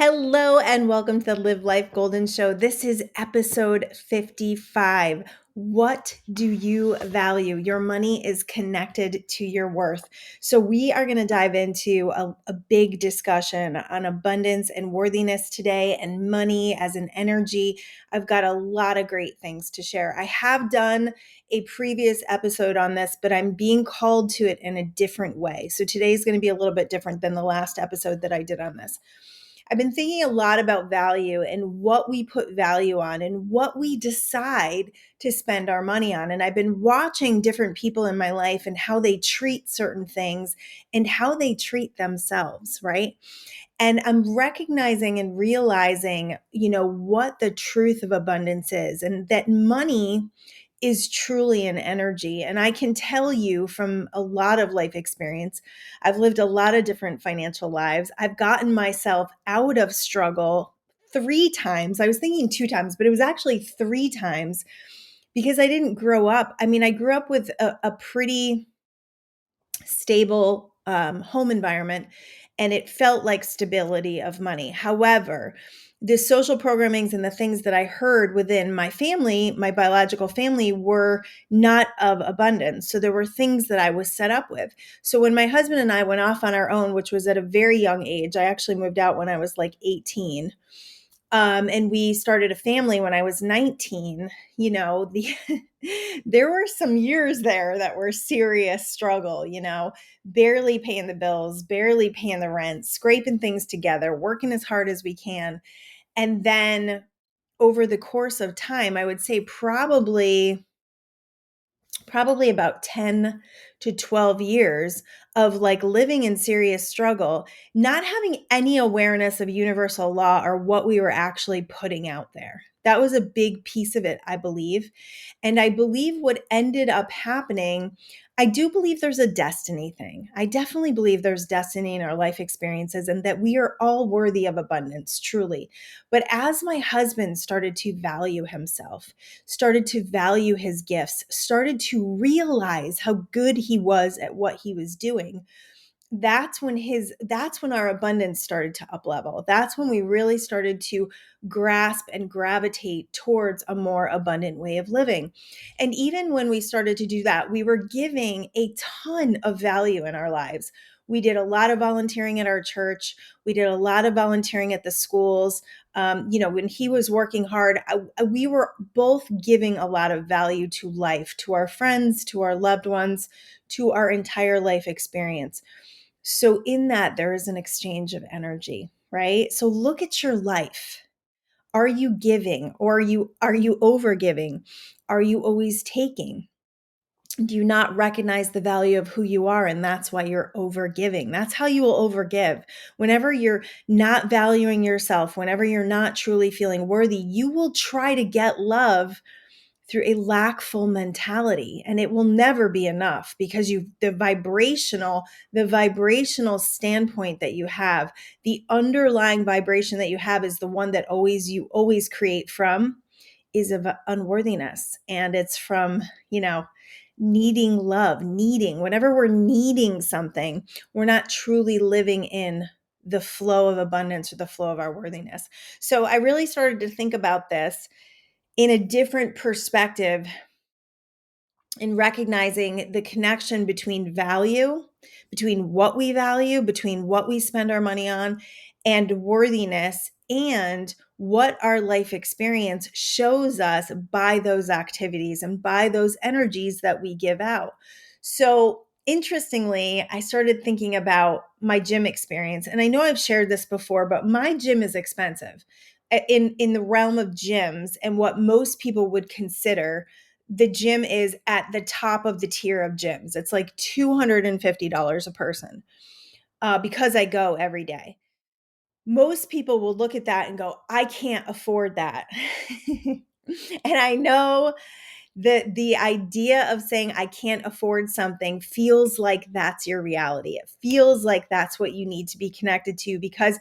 Hello and welcome to the Live Life Golden Show. This is episode 55. What do you value? Your money is connected to your worth. So we are going to dive into a big discussion on abundance and worthiness today and money as an energy. I've got a lot of great things to share. I have done a previous episode on this, but I'm being called to it in a different way. So today's going to be a little bit different than the last episode that I did on this. I've been thinking a lot about value and what we put value on and what we decide to spend our money on. And I've been watching different people in my life and how they treat certain things and how they treat themselves, right? And I'm recognizing and realizing, what the truth of abundance is, and that money is truly an energy. And I can tell you from a lot of life experience, I've lived a lot of different financial lives. I've gotten myself out of struggle 3 times. I was thinking 2 times, but it was actually 3 times because I didn't grow up. I mean, I grew up with a pretty stable home environment, and it felt like stability of money. However, the social programmings and the things that I heard within my family, my biological family, were not of abundance. So there were things that I was set up with. So when my husband and I went off on our own, which was at a very young age, I actually moved out when I was like 18. And we started a family when I was 19, there were some years there that were serious struggle, barely paying the bills, barely paying the rent, scraping things together, working as hard as we can. And then over the course of time, I would say probably about 10 to 12 years of like living in serious struggle, not having any awareness of universal law or what we were actually putting out there. That was a big piece of it, I believe. And I believe what ended up happening, I do believe there's a destiny thing. I definitely believe there's destiny in our life experiences and that we are all worthy of abundance, truly. But as my husband started to value himself, started to value his gifts, started to realize how good he was at what he was doing, that's when our abundance started to up level. That's when we really started to grasp and gravitate towards a more abundant way of living. And even when we started to do that, we were giving a ton of value in our lives. We did a lot of volunteering at our church. We did a lot of volunteering at the schools. When he was working hard, we were both giving a lot of value to life, to our friends, to our loved ones, to our entire life experience. So in that, there is an exchange of energy, right? So look at your life. Are you giving, or are you over giving? Are you always taking? Do you not recognize the value of who you are? And that's why you're over giving. That's how you will overgive. Whenever you're not valuing yourself, whenever you're not truly feeling worthy, you will try to get love through a lackful mentality, and it will never be enough because the vibrational standpoint that you have, the underlying vibration that you have is the one that you always create from, is of unworthiness. And it's from, needing love, whenever we're needing something, we're not truly living in the flow of abundance or the flow of our worthiness. So I really started to think about this in a different perspective, in recognizing the connection between value, between what we value, between what we spend our money on, and worthiness, and what our life experience shows us by those activities and by those energies that we give out. So interestingly, I started thinking about my gym experience. And I know I've shared this before, but my gym is expensive in the realm of gyms and what most people would consider. The gym is at the top of the tier of gyms. It's like $250 a person because I go every day. Most people will look at that and go, I can't afford that. And I know that the idea of saying I can't afford something feels like that's your reality. It feels like that's what you need to be connected to, because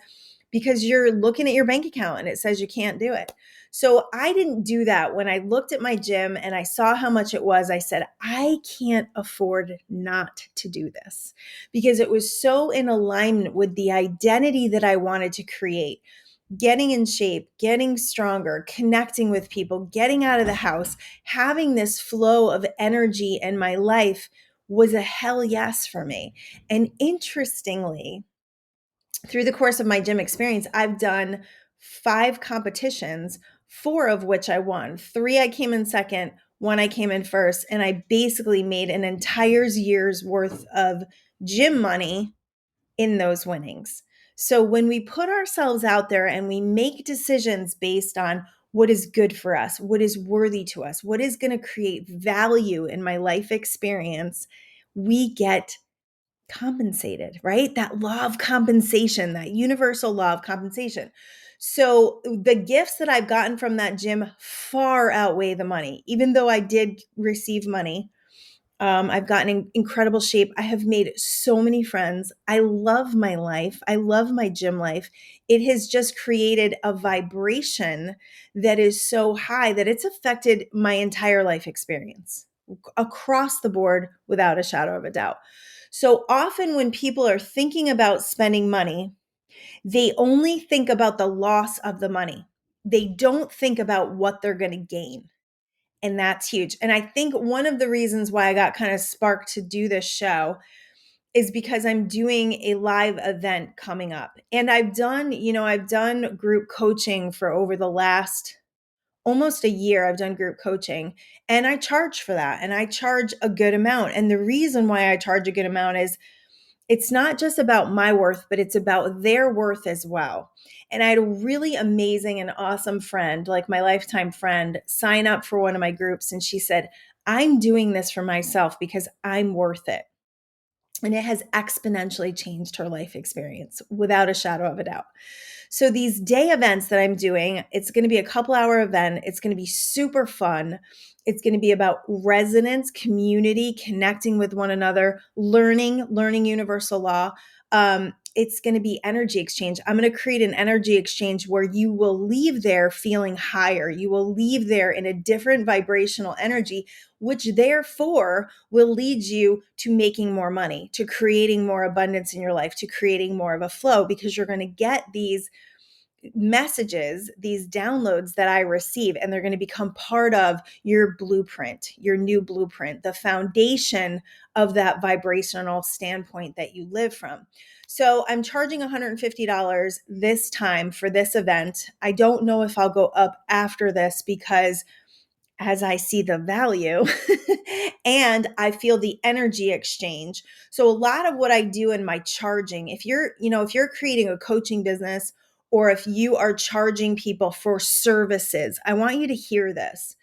because you're looking at your bank account and it says you can't do it. So I didn't do that. When I looked at my gym and I saw how much it was, I said, I can't afford not to do this, because it was so in alignment with the identity that I wanted to create. Getting in shape, getting stronger, connecting with people, getting out of the house, having this flow of energy in my life was a hell yes for me. And interestingly, through the course of my gym experience, I've done 5 competitions, 4 of which I won. 3 I came in second, 1 I came in first, and I basically made an entire year's worth of gym money in those winnings. So when we put ourselves out there and we make decisions based on what is good for us, what is worthy to us, what is going to create value in my life experience, we get compensated, right? That law of compensation, that universal law of compensation. So the gifts that I've gotten from that gym far outweigh the money. Even though I did receive money, I've gotten in incredible shape. I have made so many friends. I love my life. I love my gym life. It has just created a vibration that is so high that it's affected my entire life experience across the board without a shadow of a doubt. So often when people are thinking about spending money, they only think about the loss of the money. They don't think about what they're going to gain. And that's huge. And I think one of the reasons why I got kind of sparked to do this show is because I'm doing a live event coming up. And I've done group coaching for over the last almost a year. I've done group coaching and I charge for that, and I charge a good amount. And the reason why I charge a good amount is it's not just about my worth, but it's about their worth as well. And I had a really amazing and awesome friend, like my lifetime friend, sign up for one of my groups. And she said, I'm doing this for myself because I'm worth it. And it has exponentially changed her life experience without a shadow of a doubt. So these day events that I'm doing, it's going to be a couple-hour event. It's going to be super fun. It's going to be about resonance, community, connecting with one another, learning universal law. It's going to be energy exchange. I'm going to create an energy exchange where you will leave there feeling higher. You will leave there in a different vibrational energy, which therefore will lead you to making more money, to creating more abundance in your life, to creating more of a flow, because you're going to get these messages, these downloads that I receive, and they're going to become part of your blueprint, your new blueprint, the foundation of that vibrational standpoint that you live from. So I'm charging $150 this time for this event. I don't know if I'll go up after this, because as I see the value and I feel the energy exchange. So a lot of what I do in my charging, if you're creating a coaching business, or if you are charging people for services, I want you to hear this.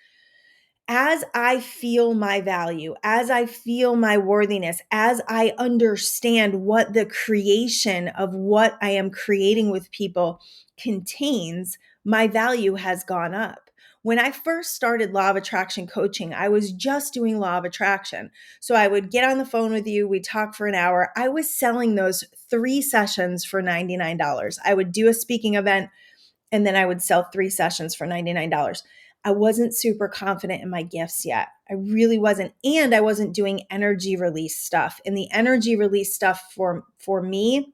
As I feel my value, as I feel my worthiness, as I understand what the creation of what I am creating with people contains, my value has gone up. When I first started Law of Attraction coaching, I was just doing Law of Attraction. So I would get on the phone with you, we talk for an hour. I was selling those 3 sessions for $99. I would do a speaking event, and then I would sell 3 sessions for $99. I wasn't super confident in my gifts yet. I really wasn't. And I wasn't doing energy release stuff. And the energy release stuff for me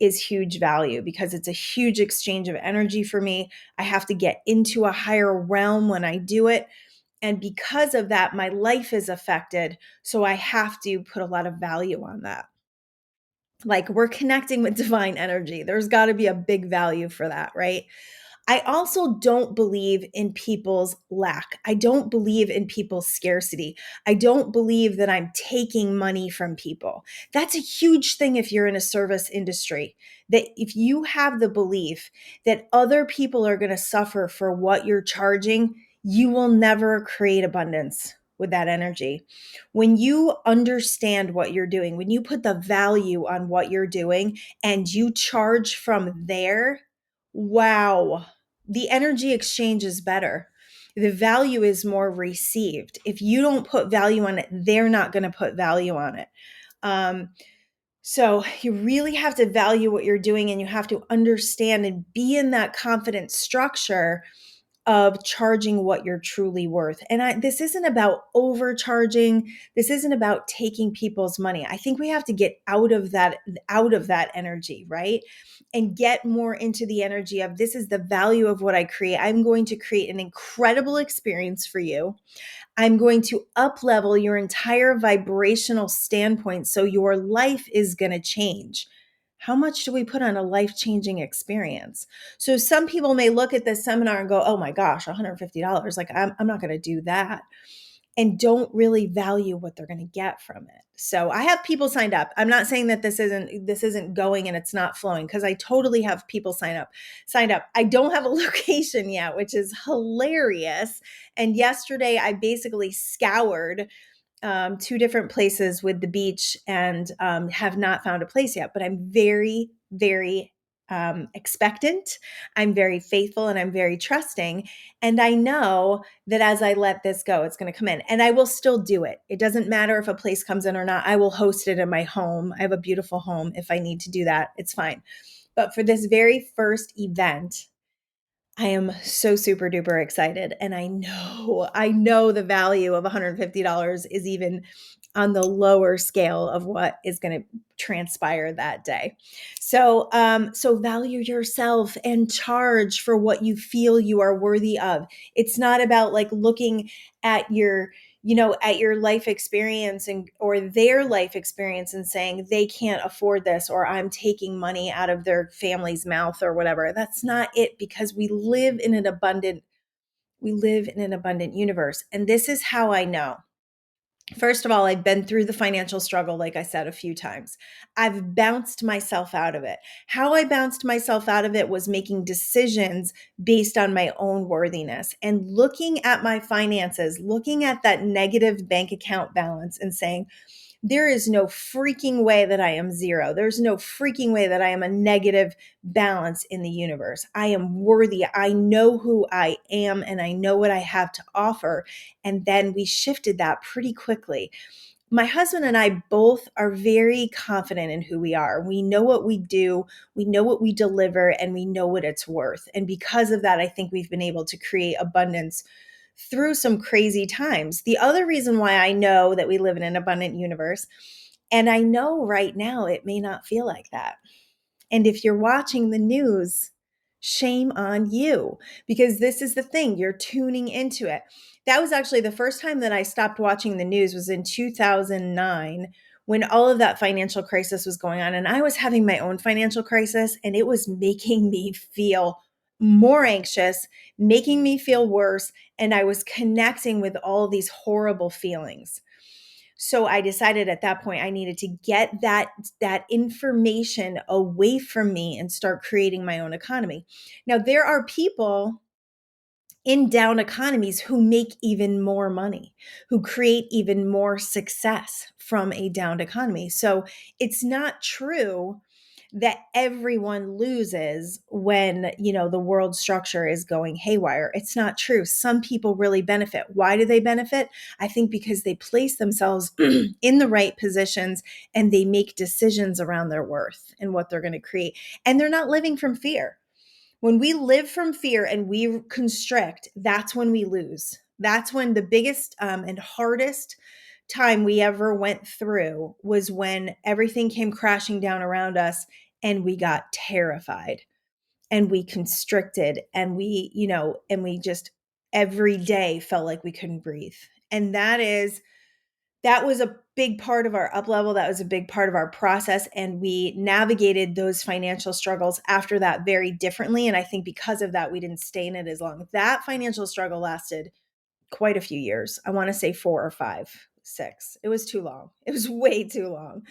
is huge value, because it's a huge exchange of energy for me. I have to get into a higher realm when I do it. And because of that, my life is affected. So I have to put a lot of value on that. Like, we're connecting with divine energy. There's got to be a big value for that, right? I also don't believe in people's lack. I don't believe in people's scarcity. I don't believe that I'm taking money from people. That's a huge thing if you're in a service industry. That if you have the belief that other people are going to suffer for what you're charging, you will never create abundance with that energy. When you understand what you're doing, when you put the value on what you're doing and you charge from there, wow, the energy exchange is better. The value is more received. If you don't put value on it, they're not going to put value on it. Um, So you really have to value what you're doing, and you have to understand and be in that confident structure of charging what you're truly worth. And this isn't about overcharging. This isn't about taking people's money. I think we have to get out of that energy, right? And get more into the energy of, this is the value of what I create. I'm going to create an incredible experience for you. I'm going to up level your entire vibrational standpoint, so your life is going to change. How much do we put on a life-changing experience? So some people may look at this seminar and go, oh my gosh, $150. Like, I'm not going to do that. And don't really value what they're going to get from it. So I have people signed up. I'm not saying that this isn't going and it's not flowing, because I totally have people signed up. I don't have a location yet, which is hilarious. And yesterday I basically scoured two different places with the beach, and have not found a place yet, but I'm very, very expectant. I'm very faithful, and I'm very trusting. And I know that as I let this go, it's going to come in, and I will still do it. It doesn't matter if a place comes in or not. I will host it in my home. I have a beautiful home. If I need to do that, it's fine. But for this very first event, I am so super duper excited. And I know the value of $150 is even on the lower scale of what is going to transpire that day. So, so value yourself and charge for what you feel you are worthy of. It's not about like looking at your, at your life experience or their life experience and saying they can't afford this, or I'm taking money out of their family's mouth or whatever. That's not it, because we live in an abundant universe. And this is how I know. First of all, I've been through the financial struggle, like I said, a few times. I've bounced myself out of it. How I bounced myself out of it was making decisions based on my own worthiness and looking at my finances, looking at that negative bank account balance and saying, there is no freaking way that I am zero. There's no freaking way that I am a negative balance in the universe. I am worthy. I know who I am, and I know what I have to offer. And then we shifted that pretty quickly. My husband and I both are very confident in who we are. We know what we do, we know what we deliver, and we know what it's worth. And because of that, I think we've been able to create abundance through some crazy times. The other reason why I know that we live in an abundant universe, and I know right now it may not feel like that. And if you're watching the news, shame on you, because this is the thing, you're tuning into it. That was actually the first time that I stopped watching the news, was in 2009, when all of that financial crisis was going on. And I was having my own financial crisis, and it was making me feel more anxious, making me feel worse. And I was connecting with all these horrible feelings. So I decided at that point I needed to get that information away from me and start creating my own economy. Now, there are people in down economies who make even more money, who create even more success from a downed economy. So it's not true that everyone loses when, the world structure is going haywire. It's not true. Some people really benefit. Why do they benefit? I think because they place themselves in the right positions, and they make decisions around their worth and what they're going to create. And they're not living from fear. When we live from fear and we constrict, that's when we lose. That's when the biggest and hardest time we ever went through was when everything came crashing down around us, and we got terrified, and we constricted, and we just every day felt like we couldn't breathe. And that was a big part of our up level. That was a big part of our process. And we navigated those financial struggles after that very differently. And I think because of that, we didn't stay in it as long. That financial struggle lasted quite a few years. I want to say 4 or 5, 6. It was too long. It was way too long.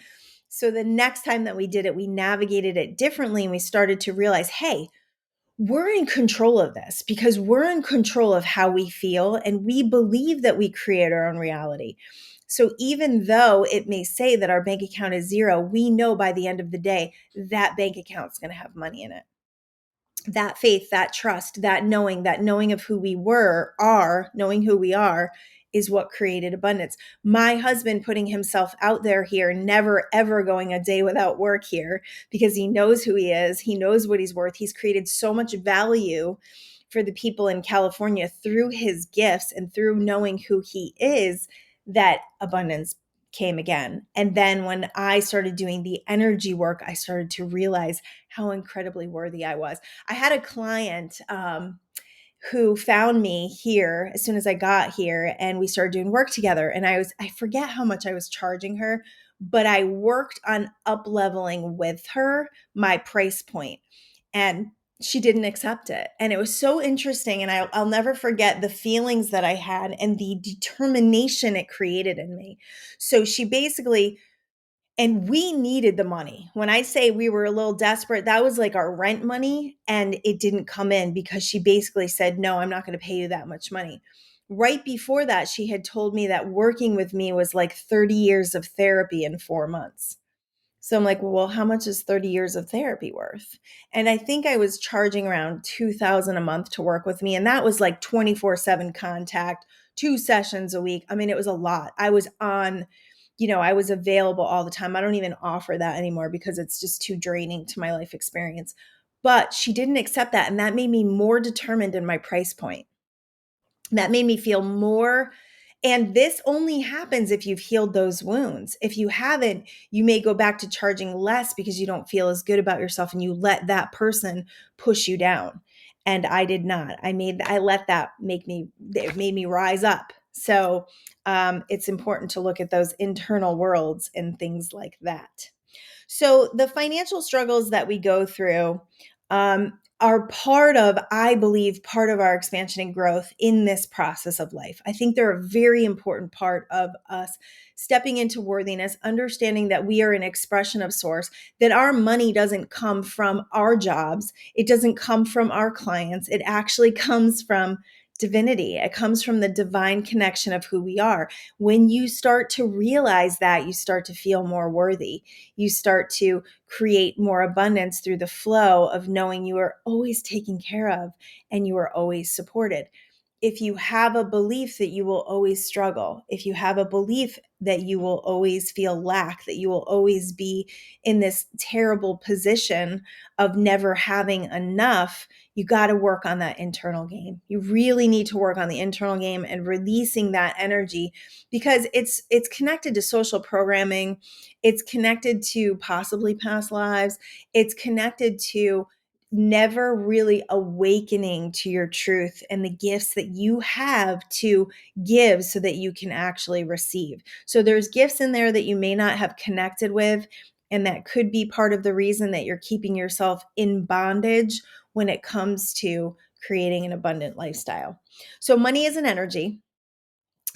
So the next time that we did it, we navigated it differently, and we started to realize, hey, we're in control of this, because we're in control of how we feel, and we believe that we create our own reality. So even though it may say that our bank account is zero, we know by the end of the day that bank account is going to have money in it. That faith, that trust, that knowing of who we knowing who we are is what created abundance. My husband putting himself out there here, never ever going a day without work here because he knows who he is. He knows what he's worth. He's created so much value for the people in California through his gifts and through knowing who he is, that abundance came again. And then when I started doing the energy work, I started to realize how incredibly worthy I was. I had a client who found me here as soon as I got here, and we started doing work together. And I forget how much I was charging her, but I worked on up leveling with her my price point, and she didn't accept it. And it was so interesting. And I'll never forget the feelings that I had and the determination it created in me. So she basically, and we needed the money. When I say we were a little desperate, that was like our rent money, and it didn't come in because she basically said, no, I'm not going to pay you that much money. Right before that, she had told me that working with me was like 30 years of therapy in 4 months. So I'm like, well, how much is 30 years of therapy worth? And I think I was charging around 2,000 a month to work with me. And that was like 24/7 contact, 2 sessions a week. I mean, it was a lot. I was on, I was available all the time. I don't even offer that anymore because it's just too draining to my life experience. But she didn't accept that. And that made me more determined in my price point. That made me feel more. And this only happens if you've healed those wounds. If you haven't, you may go back to charging less because you don't feel as good about yourself and you let that person push you down. And I did not. I let that it made me rise up. So it's important to look at those internal worlds and things like that. So the financial struggles that we go through are I believe, part of our expansion and growth in this process of life. I think they're a very important part of us stepping into worthiness, understanding that we are an expression of source, that our money doesn't come from our jobs. It doesn't come from our clients. It actually comes from divinity. It comes from the divine connection of who we are. When you start to realize that, you start to feel more worthy. You start to create more abundance through the flow of knowing you are always taken care of and you are always supported. If you have a belief that you will always struggle, if you have a belief that you will always feel lack, that you will always be in this terrible position of never having enough, you got to work on that internal game. You really need to work on the internal game and releasing that energy, because it's connected to social programming. It's connected to possibly past lives. It's connected to never really awakening to your truth and the gifts that you have to give so that you can actually receive. So there's gifts in there that you may not have connected with, and that could be part of the reason that you're keeping yourself in bondage when it comes to creating an abundant lifestyle. So money is an energy,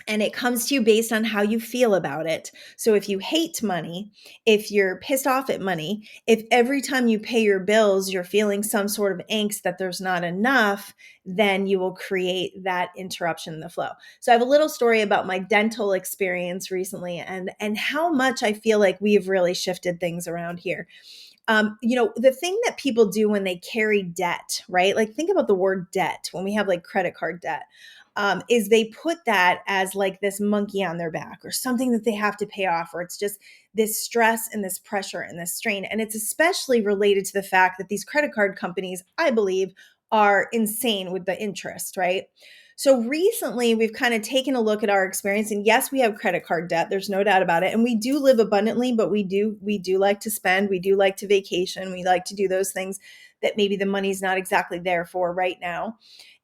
and it comes to you based on how you feel about it. So if you hate money, if you're pissed off at money, if every time you pay your bills, you're feeling some sort of angst that there's not enough, then you will create that interruption in the flow. So I have a little story about my dental experience recently and how much I feel like we've really shifted things around here. The thing that people do when they carry debt, right? Like, think about the word debt when we have like credit card debt. Is they put that as like this monkey on their back or something that they have to pay off, or it's just this stress and this pressure and this strain. And it's especially related to the fact that these credit card companies, I believe, are insane with the interest, right? So recently we've kind of taken a look at our experience, and yes, we have credit card debt. There's no doubt about it. And we do live abundantly, but we do like to spend. We do like to vacation. We like to do those things that maybe the money's not exactly there for right now.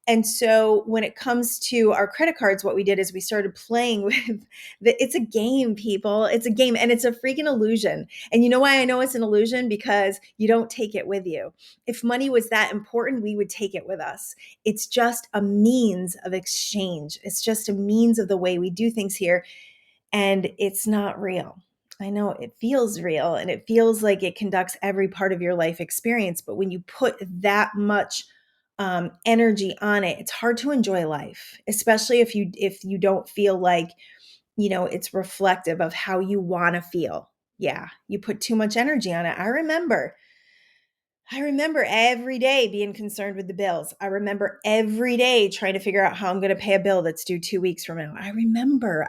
And so when it comes to our credit cards, what we did is we started playing with it's a game, people. It's a game, and it's a freaking illusion. And you know why I know it's an illusion? Because you don't take it with you. If money was that important, we would take it with us. It's just a means of exchange. It's just a means of the way we do things here. And it's not real. I know it feels real and it feels like it conducts every part of your life experience. But when you put that much energy on it, it's hard to enjoy life, especially if you don't feel like, it's reflective of how you want to feel. Yeah, you put too much energy on it. I remember I remember every day being concerned with the bills. I remember every day trying to figure out how I'm going to pay a bill that's due 2 weeks from now. I remember.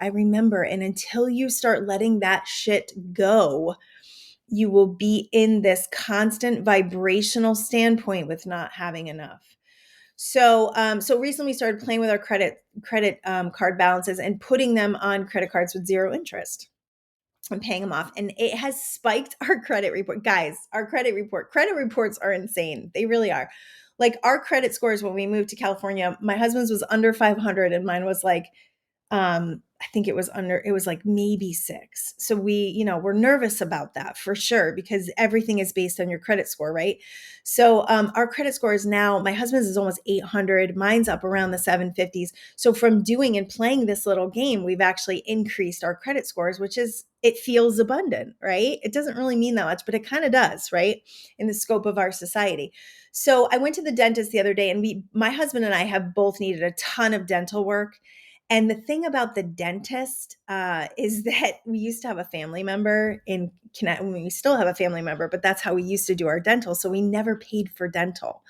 And until you start letting that shit go, you will be in this constant vibrational standpoint with not having enough. So recently we started playing with our credit card balances and putting them on credit cards with zero interest and paying them off. And it has spiked our credit report. Guys, our credit reports are insane. They really are. Like our credit scores when we moved to California, my husband's was under 500 and mine was like I think it was like maybe 6. So we're nervous about that for sure because everything is based on your credit score, right? So our credit score is now, my husband's is almost 800, mine's up around the 750s. So from doing and playing this little game, we've actually increased our credit scores, which is, it feels abundant, right? It doesn't really mean that much, but it kind of does, right? In the scope of our society. So I went to the dentist the other day and my husband and I have both needed a ton of dental work. And the thing about the dentist is that we used to have a family member in Connecticut. We still have a family member, but that's how we used to do our dental. So we never paid for dental.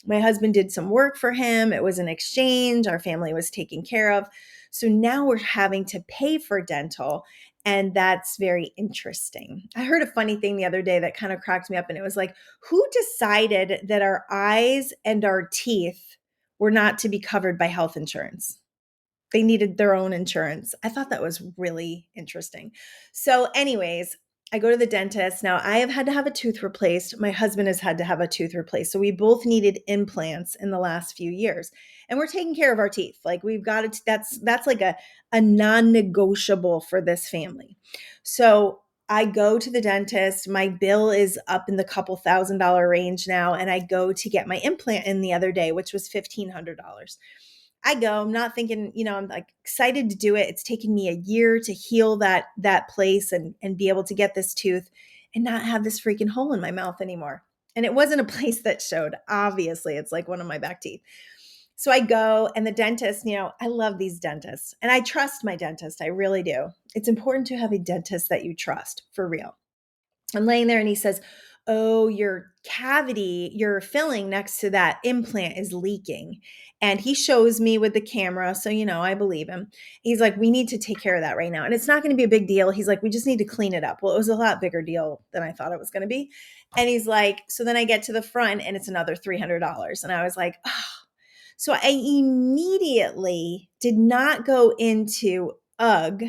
My husband did some work for him. It was an exchange. Our family was taken care of. So now we're having to pay for dental. And that's very interesting. I heard a funny thing the other day that kind of cracked me up. And it was like, who decided that our eyes and our teeth were not to be covered by health insurance? They needed their own insurance. I thought that was really interesting. So, anyways, I go to the dentist. Now, I have had to have a tooth replaced. My husband has had to have a tooth replaced. So, we both needed implants in the last few years. And we're taking care of our teeth. Like we've got it. That's like a non-negotiable for this family. So, I go to the dentist. My bill is up in the couple $1,000 range now. And I go to get my implant in the other day, which was $1,500. I go, I'm not thinking, I'm like excited to do it. It's taken me a year to heal that place and be able to get this tooth and not have this freaking hole in my mouth anymore. And it wasn't a place that showed. Obviously, it's like one of my back teeth. So I go and the dentist, I love these dentists and I trust my dentist. I really do. It's important to have a dentist that you trust for real. I'm laying there and he says, "Oh, your cavity, your filling next to that implant is leaking." And he shows me with the camera. So, I believe him. He's like, "We need to take care of that right now." And it's not going to be a big deal. He's like, "We just need to clean it up." Well, it was a lot bigger deal than I thought it was going to be. And he's like, so then I get to the front and it's another $300. And I was like, oh. So I immediately did not go into ugh.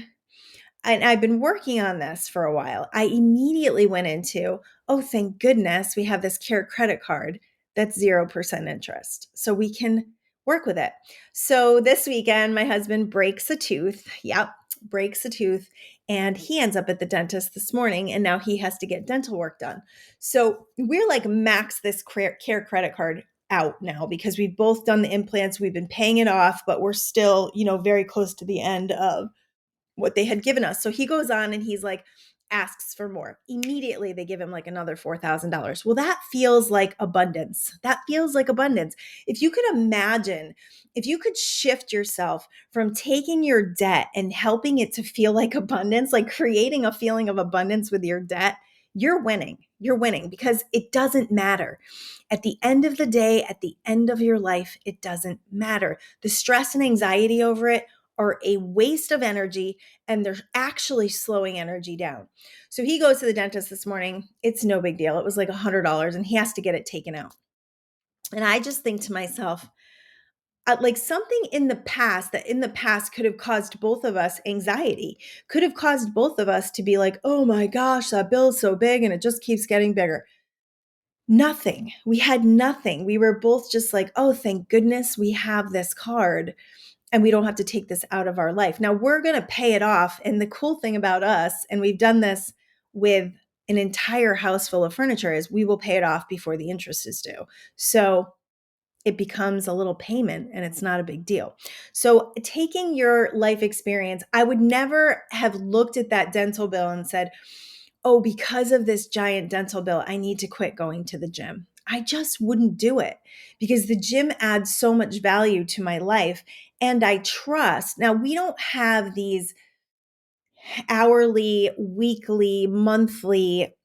And I've been working on this for a while. I immediately went into, oh, thank goodness we have this Care credit card that's 0% interest. So we can work with it. So this weekend, my husband breaks a tooth. Yep, breaks a tooth. And he ends up at the dentist this morning. And now he has to get dental work done. So we're like max this Care credit card out now because we've both done the implants. We've been paying it off, but we're still, very close to the end of what they had given us. So he goes on and he's like, asks for more. Immediately, they give him like another $4,000. Well, that feels like abundance. That feels like abundance. If you could imagine, if you could shift yourself from taking your debt and helping it to feel like abundance, like creating a feeling of abundance with your debt, you're winning. You're winning because it doesn't matter. At the end of the day, at the end of your life, it doesn't matter. The stress and anxiety over it are a waste of energy and they're actually slowing energy down. So he goes to the dentist this morning. It's no big deal. It was like $100 and he has to get it taken out. And I just think to myself, like something in the past could have caused both of us anxiety, could have caused both of us to be like, oh my gosh, that bill is so big and it just keeps getting bigger. Nothing. We had nothing. We were both just like, oh, thank goodness we have this card and we don't have to take this out of our life. Now we're going to pay it off. And the cool thing about us, and we've done this with an entire house full of furniture, is we will pay it off before the interest is due. So it becomes a little payment and it's not a big deal. So taking your life experience, I would never have looked at that dental bill and said, oh, because of this giant dental bill, I need to quit going to the gym. I just wouldn't do it because the gym adds so much value to my life. And I trust. Now, we don't have these hourly, weekly, monthly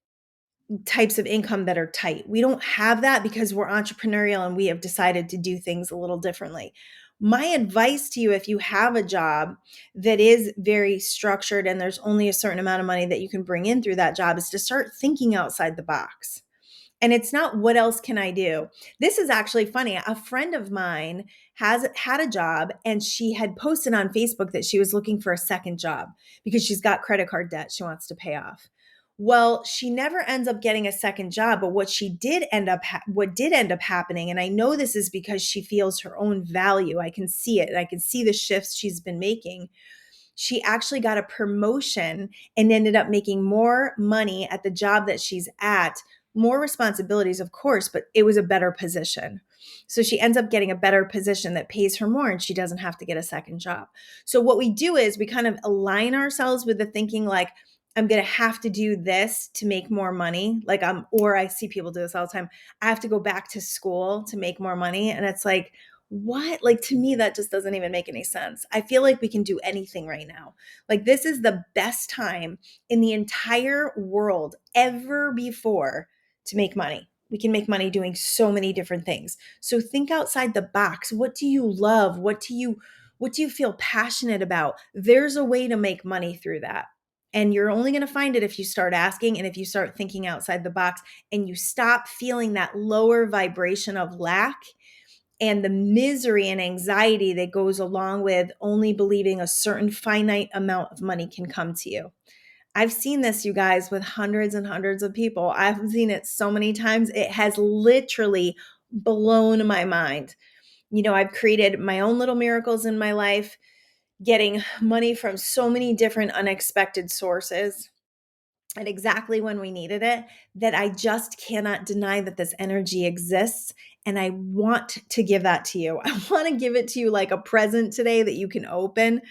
types of income that are tight. We don't have that because we're entrepreneurial and we have decided to do things a little differently. My advice to you, if you have a job that is very structured and there's only a certain amount of money that you can bring in through that job, is to start thinking outside the box. And it's not what else can I do? This is actually funny. A friend of mine has had a job and she had posted on Facebook that she was looking for a second job because she's got credit card debt she wants to pay off. Well, she never ends up getting a second job, but what did end up happening, and I know this is because she feels her own value. I can see it, and I can see the shifts she's been making. She actually got a promotion and ended up making more money at the job that she's at, more responsibilities, of course, but it was a better position. So she ends up getting a better position that pays her more and she doesn't have to get a second job. So what we do is we kind of align ourselves with the thinking like, I'm going to have to do this to make more money. Or I see people do this all the time. I have to go back to school to make more money. And it's like, what? Like, to me, that just doesn't even make any sense. I feel like we can do anything right now. Like, this is the best time in the entire world ever before to make money. We can make money doing so many different things. So think outside the box. What do you love? What do you feel passionate about? There's a way to make money through that. And you're only going to find it if you start asking and if you start thinking outside the box and you stop feeling that lower vibration of lack and the misery and anxiety that goes along with only believing a certain finite amount of money can come to you. I've seen this, you guys, with hundreds and hundreds of people. I've seen it so many times. It has literally blown my mind. I've created my own little miracles in my life, getting money from so many different unexpected sources and exactly when we needed it, that I just cannot deny that this energy exists. And I want to give that to you. I want to give it to you like a present today that you can open,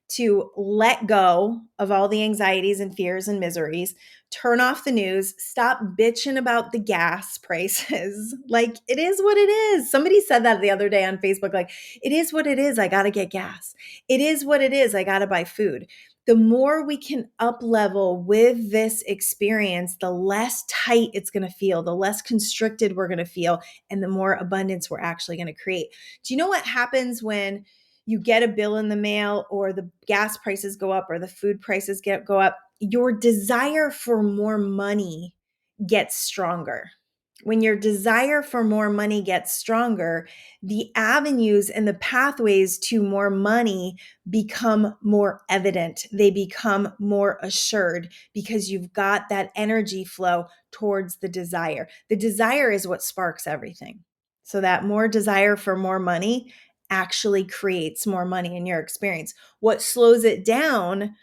to let go of all the anxieties and fears and miseries, turn off the news, stop bitching about the gas prices. Like, it is what it is. Somebody said that the other day on Facebook, like, it is what it is. I got to get gas. It is what it is. I got to buy food. The more we can up level with this experience, the less tight it's going to feel, the less constricted we're going to feel, and the more abundance we're actually going to create. Do you know what happens when you get a bill in the mail or the gas prices go up or the food prices go up? Your desire for more money gets stronger. When your desire for more money gets stronger, the avenues and the pathways to more money become more evident. They become more assured because you've got that energy flow towards the desire. The desire is what sparks everything. So that more desire for more money actually creates more money in your experience. What slows it down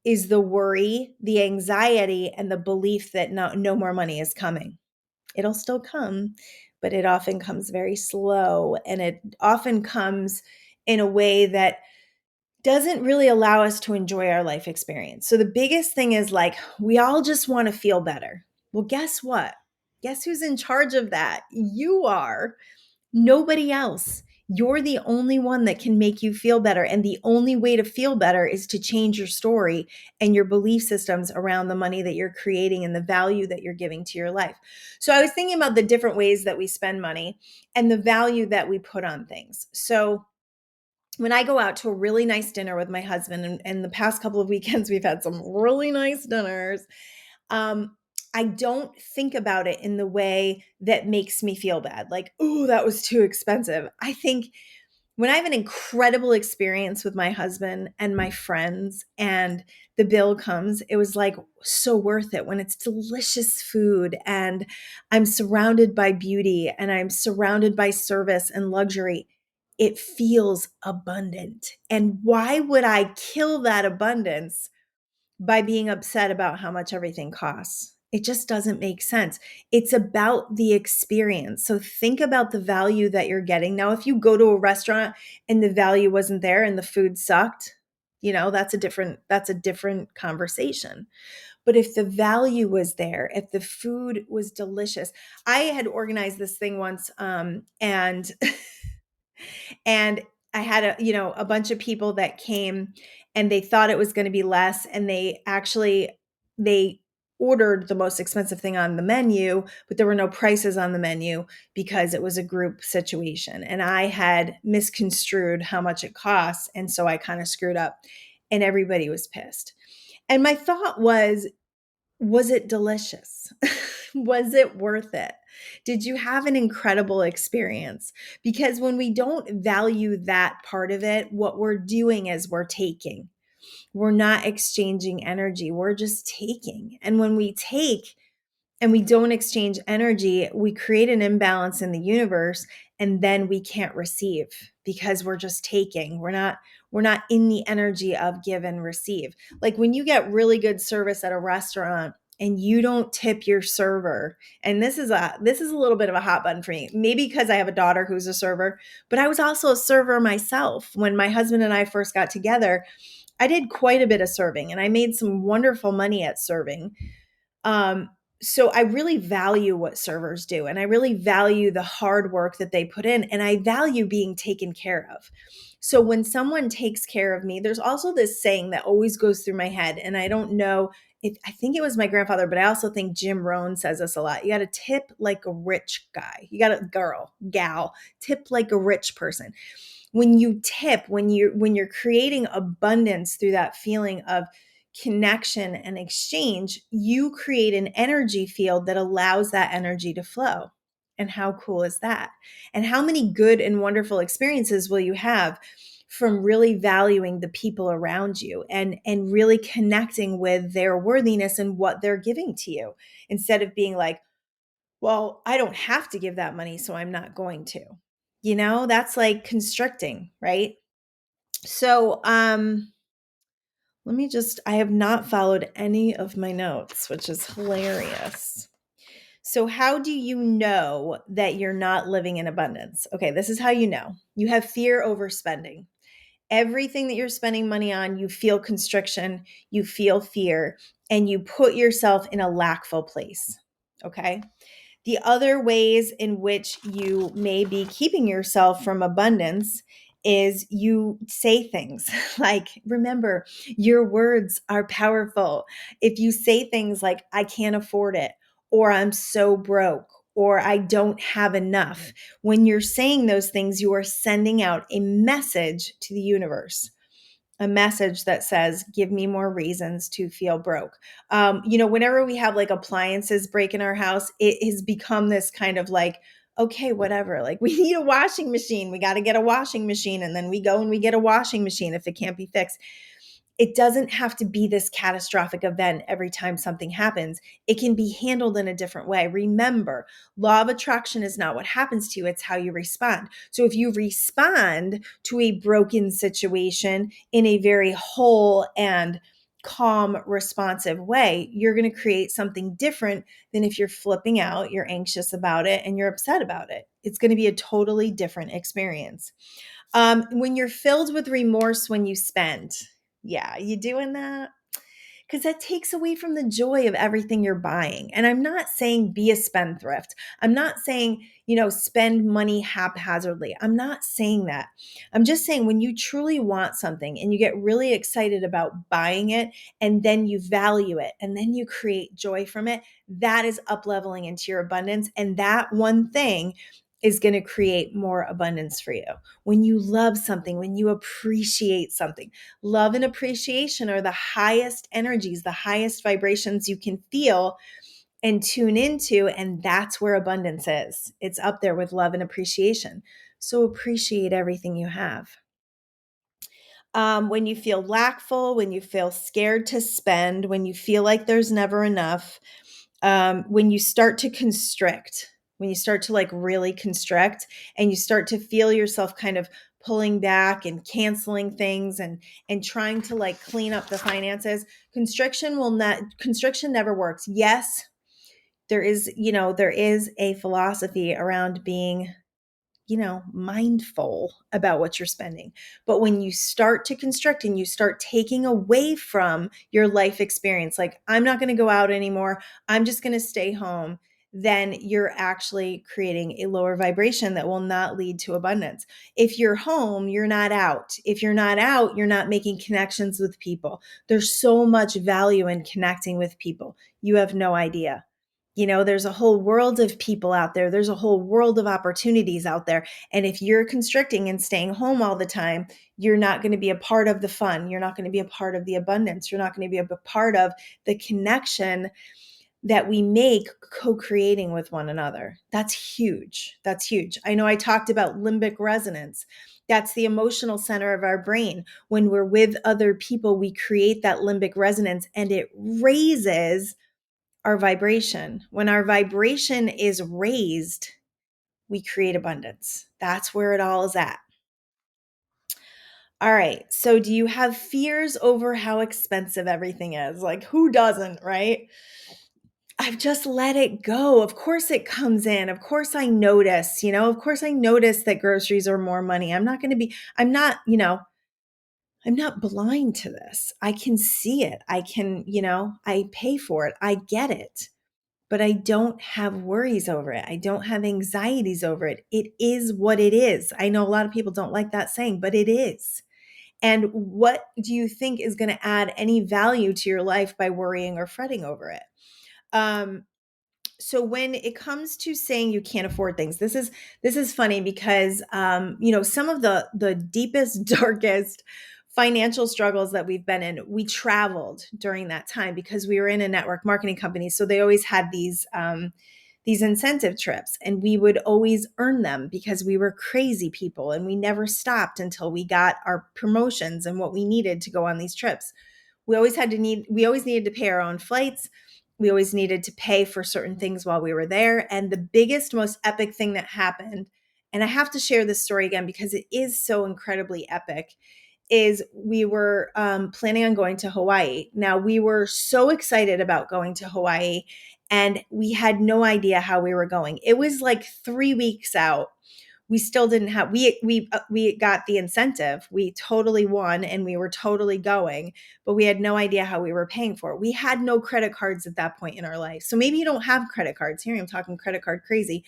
is the worry, the anxiety, and the belief that no more money is coming. It'll still come, but it often comes very slow, and it often comes in a way that doesn't really allow us to enjoy our life experience. So the biggest thing is like, we all just want to feel better. Well, guess what? Guess who's in charge of that? You are. Nobody else. You're the only one that can make you feel better. And the only way to feel better is to change your story and your belief systems around the money that you're creating and the value that you're giving to your life. So I was thinking about the different ways that we spend money and the value that we put on things. So when I go out to a really nice dinner with my husband, and the past couple of weekends, we've had some really nice dinners. I don't think about it in the way that makes me feel bad. Like, oh, that was too expensive. I think when I have an incredible experience with my husband and my friends and the bill comes, it was like so worth it. When it's delicious food and I'm surrounded by beauty and I'm surrounded by service and luxury, it feels abundant. And why would I kill that abundance by being upset about how much everything costs? It just doesn't make sense. It's about the experience. So think about the value that you're getting. Now, if you go to a restaurant and the value wasn't there and the food sucked, that's a different conversation. But if the value was there, if the food was delicious, I had organized this thing once, and and I had a bunch of people that came and they thought it was going to be less, and they ordered the most expensive thing on the menu, but there were no prices on the menu because it was a group situation. And I had misconstrued how much it costs. And so I kind of screwed up and everybody was pissed. And my thought was it delicious? Was it worth it? Did you have an incredible experience? Because when we don't value that part of it, what we're doing is we're taking. We're not exchanging energy. We're just taking. And when we take and we don't exchange energy, we create an imbalance in the universe and then we can't receive because we're just taking. We're not in the energy of give and receive. Like when you get really good service at a restaurant and you don't tip your server, and this is a little bit of a hot button for me, maybe because I have a daughter who's a server, but I was also a server myself. When my husband and I first got together, I did quite a bit of serving and I made some wonderful money at serving. Um, so I really value what servers do and I really value the hard work that they put in and I value being taken care of. So when someone takes care of me, there's also this saying that always goes through my head and I don't know if I think it was my grandfather, but I also think Jim Rohn says this a lot. You got to tip like a rich guy. You got to gal, tip like a rich person. When you tip, when you're creating abundance through that feeling of connection and exchange, you create an energy field that allows that energy to flow. And how cool is that? And how many good and wonderful experiences will you have from really valuing the people around you and really connecting with their worthiness and what they're giving to you instead of being like, well, I don't have to give that money, so I'm not going to. That's like constricting, right? So, I have not followed any of my notes, which is hilarious. So, how do you know that you're not living in abundance? Okay, this is how you know. You have fear over spending. Everything that you're spending money on, you feel constriction, you feel fear, and you put yourself in a lackful place. Okay. The other ways in which you may be keeping yourself from abundance is you say things like, remember, your words are powerful. If you say things like, I can't afford it, or I'm so broke, or I don't have enough, when you're saying those things, you are sending out a message to the universe, a message that says, give me more reasons to feel broke. Whenever we have like appliances break in our house, it has become this kind of like, okay, whatever. Like we need a washing machine. We got to get a washing machine. And then we go and we get a washing machine if it can't be fixed. It doesn't have to be this catastrophic event every time something happens. It can be handled in a different way. Remember, law of attraction is not what happens to you, it's how you respond. So if you respond to a broken situation in a very whole and calm, responsive way, you're going to create something different than if you're flipping out, you're anxious about it, and you're upset about it. It's going to be a totally different experience. When you're filled with remorse when you spend, yeah, you doing that? Because that takes away from the joy of everything you're buying. And I'm not saying be a spendthrift. I'm not saying, spend money haphazardly. I'm not saying that. I'm just saying when you truly want something and you get really excited about buying it and then you value it and then you create joy from it, that is up leveling into your abundance. And that one thing is going to create more abundance for you. When you love something, when you appreciate something, love and appreciation are the highest energies, the highest vibrations you can feel and tune into. And that's where abundance is. It's up there with love and appreciation. So appreciate everything you have. When you feel lackful, when you feel scared to spend, when you feel like there's never enough, when you start to constrict, when you start to like really constrict and you start to feel yourself kind of pulling back and canceling things and trying to like clean up the finances, constriction never works. Yes, there is a philosophy around being mindful about what you're spending. But when you start to constrict and you start taking away from your life experience, like, I'm not going to go out anymore, I'm just going to stay home, then you're actually creating a lower vibration that will not lead to abundance. If you're home, you're not out. If you're not out, you're not making connections with people. There's so much value in connecting with people. You have no idea. There's a whole world of people out there. There's a whole world of opportunities out there. And if you're constricting and staying home all the time, you're not going to be a part of the fun. You're not going to be a part of the abundance. You're not going to be a part of the connection that we make co-creating with one another. That's huge. That's huge. I know I talked about limbic resonance. That's the emotional center of our brain. When we're with other people, we create that limbic resonance and it raises our vibration. When our vibration is raised, we create abundance. That's where it all is at. All right. So, do you have fears over how expensive everything is? Like, who doesn't, right? I've just let it go. Of course, it comes in. Of course, I notice, of course, I notice that groceries are more money. I'm not blind to this. I can see it. I pay for it. I get it. But I don't have worries over it. I don't have anxieties over it. It is what it is. I know a lot of people don't like that saying, but it is. And what do you think is going to add any value to your life by worrying or fretting over it? So when it comes to saying you can't afford things, this is funny because some of the deepest, darkest financial struggles that we've been in, we traveled during that time because we were in a network marketing company. So they always had these incentive trips, and we would always earn them because we were crazy people and we never stopped until we got our promotions and what we needed to go on these trips. We always needed to pay our own flights. We always needed to pay for certain things while we were there. And the biggest, most epic thing that happened, and I have to share this story again because it is so incredibly epic, is we were planning on going to Hawaii. Now, we were so excited about going to Hawaii, and we had no idea how we were going. It was like 3 weeks out. We still didn't have, we got the incentive. We totally won and we were totally going, but we had no idea how we were paying for it. We had no credit cards at that point in our life. So maybe you don't have credit cards. Here I'm talking credit card crazy.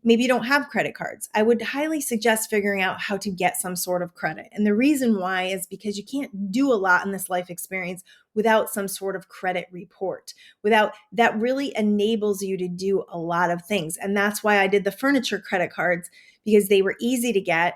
Maybe you don't have credit cards. I would highly suggest figuring out how to get some sort of credit. And the reason why is because you can't do a lot in this life experience without some sort of credit report. Without that really enables you to do a lot of things. And that's why I did the furniture credit cards, because they were easy to get.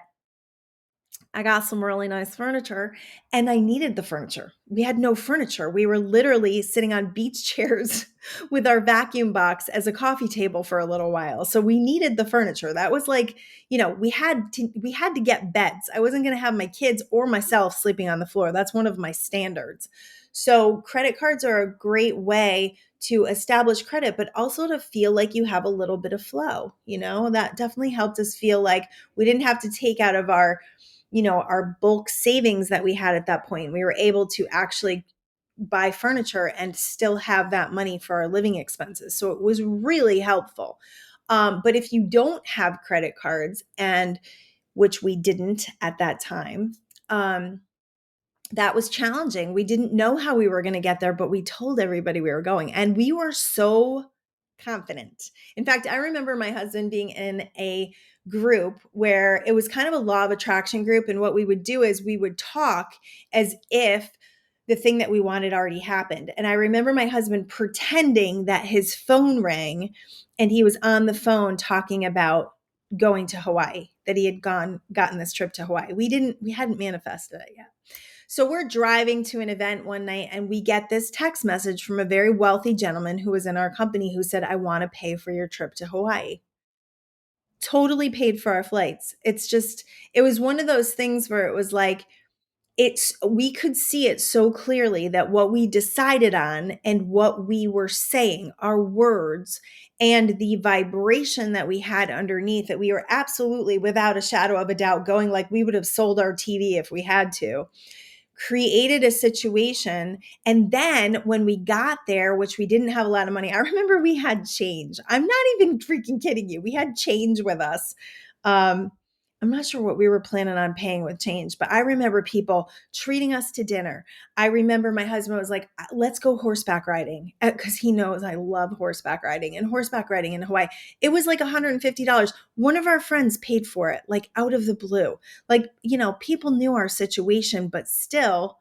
I got some really nice furniture and I needed the furniture. We had no furniture. We were literally sitting on beach chairs with our vacuum box as a coffee table for a little while. So we needed the furniture. That was like, we had to get beds. I wasn't going to have my kids or myself sleeping on the floor. That's one of my standards. So credit cards are a great way to establish credit, but also to feel like you have a little bit of flow. That definitely helped us feel like we didn't have to take out of our bulk savings that we had at that point. We were able to actually buy furniture and still have that money for our living expenses. So it was really helpful. But if you don't have credit cards, and which we didn't at that time, that was challenging. We didn't know how we were going to get there, but we told everybody we were going, and we were so confident. In fact, I remember my husband being in a group where it was kind of a law of attraction group. And what we would do is we would talk as if the thing that we wanted already happened. And I remember my husband pretending that his phone rang and he was on the phone talking about going to Hawaii, that he had gotten this trip to Hawaii. We hadn't manifested it yet. So we're driving to an event one night and we get this text message from a very wealthy gentleman who was in our company who said, "I want to pay for your trip to Hawaii." Totally paid for our flights. It was one of those things where it was like, we could see it so clearly that what we decided on and what we were saying, our words and the vibration that we had underneath, that we were absolutely, without a shadow of a doubt, going like we would have sold our TV if we had to, created a situation. And then when we got there, which we didn't have a lot of money, I remember we had change. I'm not even freaking kidding you. We had change with us. I'm not sure what we were planning on paying with change, but I remember people treating us to dinner. I remember my husband was like, let's go horseback riding, because he knows I love horseback riding, and horseback riding in Hawaii. It was like $150. One of our friends paid for it, like out of the blue. Like, people knew our situation, but still,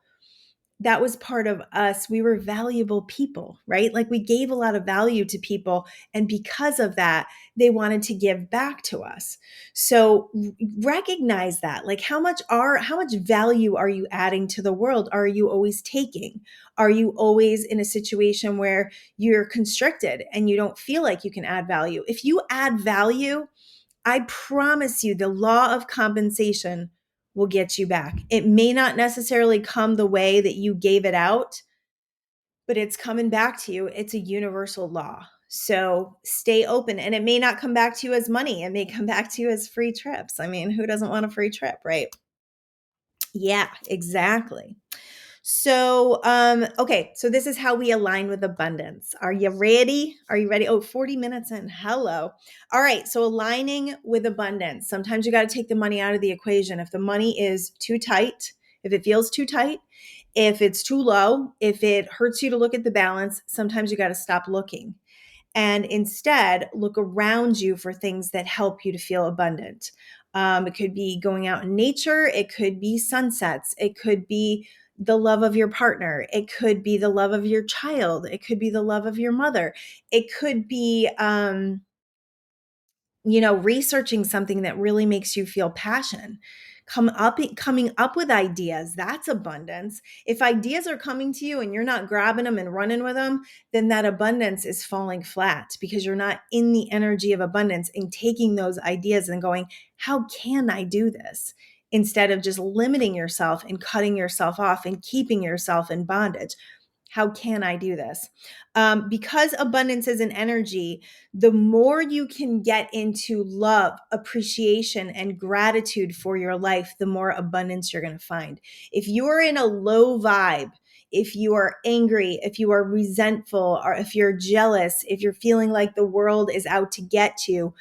that was part of us. We were valuable people, right? Like we gave a lot of value to people. And because of that, they wanted to give back to us. So recognize that. Like how much value are you adding to the world? Are you always taking? Are you always in a situation where you're constricted and you don't feel like you can add value? If you add value, I promise you, the law of compensation will get you back. It may not necessarily come the way that you gave it out, but it's coming back to you. It's a universal law. So stay open. And it may not come back to you as money. It may come back to you as free trips. I mean, who doesn't want a free trip, right? Yeah, exactly. So, okay, so this is how we align with abundance. Are you ready? Are you ready? Oh, 40 minutes in. Hello. All right, so aligning with abundance. Sometimes you got to take the money out of the equation. If the money is too tight, if it feels too tight, if it's too low, if it hurts you to look at the balance, sometimes you got to stop looking and instead look around you for things that help you to feel abundant. It could be going out in nature. It could be sunsets. It could be the love of your partner. It could be the love of your child. It could be the love of your mother. It could be, researching something that really makes you feel passion. Coming up with ideas, that's abundance. If ideas are coming to you and you're not grabbing them and running with them, then that abundance is falling flat because you're not in the energy of abundance and taking those ideas and going, how can I do this? Instead of just limiting yourself and cutting yourself off and keeping yourself in bondage. How can I do this? Because abundance is an energy, the more you can get into love, appreciation, and gratitude for your life, the more abundance you're going to find. If you're in a low vibe, if you are angry, if you are resentful, or if you're jealous, if you're feeling like the world is out to get you,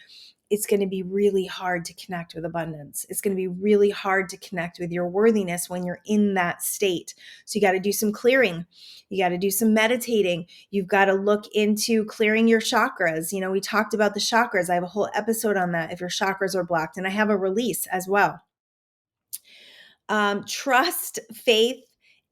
it's going to be really hard to connect with abundance. It's going to be really hard to connect with your worthiness when you're in that state. So you got to do some clearing. You got to do some meditating. You've got to look into clearing your chakras. We talked about the chakras. I have a whole episode on that if your chakras are blocked, and I have a release as well. Trust, faith,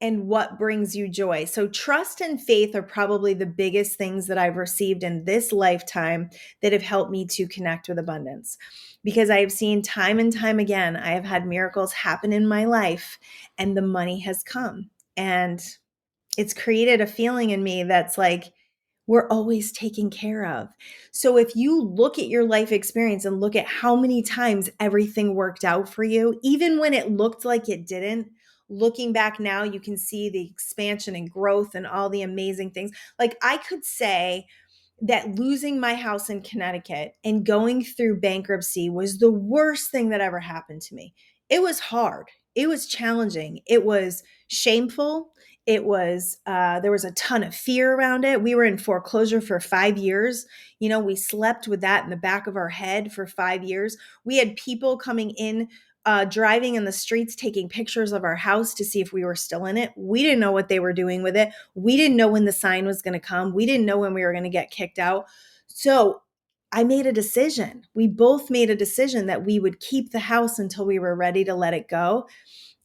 and what brings you joy. So trust and faith are probably the biggest things that I've received in this lifetime that have helped me to connect with abundance. Because I have seen time and time again, I have had miracles happen in my life and the money has come. And it's created a feeling in me that's like, we're always taken care of. So if you look at your life experience and look at how many times everything worked out for you, even when it looked like it didn't, looking back now, you can see the expansion and growth and all the amazing things. Like I could say that losing my house in Connecticut and going through bankruptcy was the worst thing that ever happened to me. It was hard. It was challenging. It was shameful. It was, there was a ton of fear around it. We were in foreclosure for 5 years. We slept with that in the back of our head for 5 years. We had people coming in, driving in the streets, taking pictures of our house to see if we were still in it. We didn't know what they were doing with it. We didn't know when the sign was going to come. We didn't know when we were going to get kicked out. So I made a decision. We both made a decision that we would keep the house until we were ready to let it go.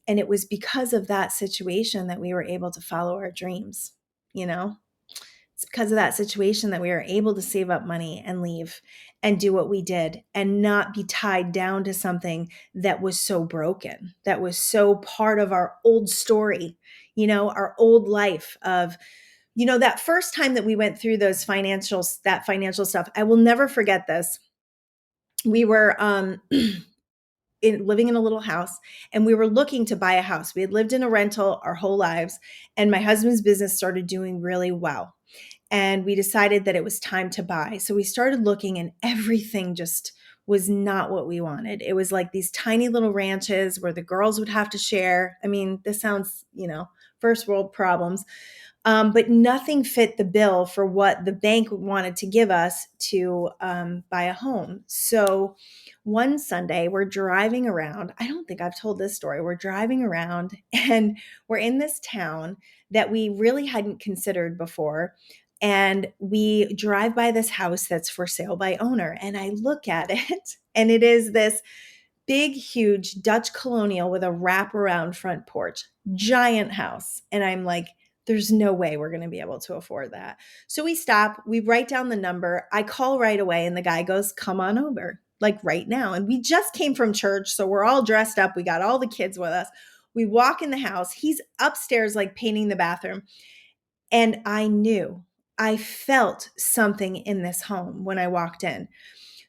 And it was because of that situation that we were able to follow our dreams. It's because of that situation that we were able to save up money and leave and do what we did and not be tied down to something that was so broken, that was so part of our old story, our old life of, that first time that we went through that financial stuff. I will never forget this. We were, living in a little house, and we were looking to buy a house. We had lived in a rental our whole lives, and my husband's business started doing really well. And we decided that it was time to buy. So we started looking, and everything just was not what we wanted. It was like these tiny little ranches where the girls would have to share. I mean, this sounds, first world problems. But nothing fit the bill for what the bank wanted to give us to buy a home. So one Sunday, we're driving around. I don't think I've told this story. We're driving around and we're in this town that we really hadn't considered before. And we drive by this house that's for sale by owner. And I look at it, and it is this big, huge Dutch colonial with a wraparound front porch, giant house. And I'm like, there's no way we're going to be able to afford that. So we stop, we write down the number. I call right away, and the guy goes, come on over, like right now. And we just came from church, so we're all dressed up. We got all the kids with us. We walk in the house. He's upstairs, like painting the bathroom. And I felt something in this home when I walked in.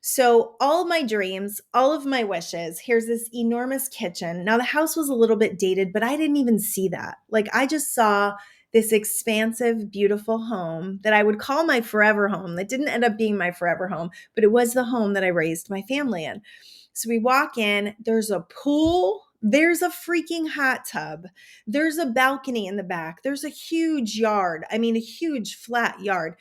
So all of my dreams, all of my wishes, here's this enormous kitchen. Now the house was a little bit dated, but I didn't even see that. Like I just saw this expansive, beautiful home that I would call my forever home. That didn't end up being my forever home, but it was the home that I raised my family in. So we walk in, there's a pool, there's a freaking hot tub, there's a balcony in the back, there's a huge yard. I mean, a huge flat yard.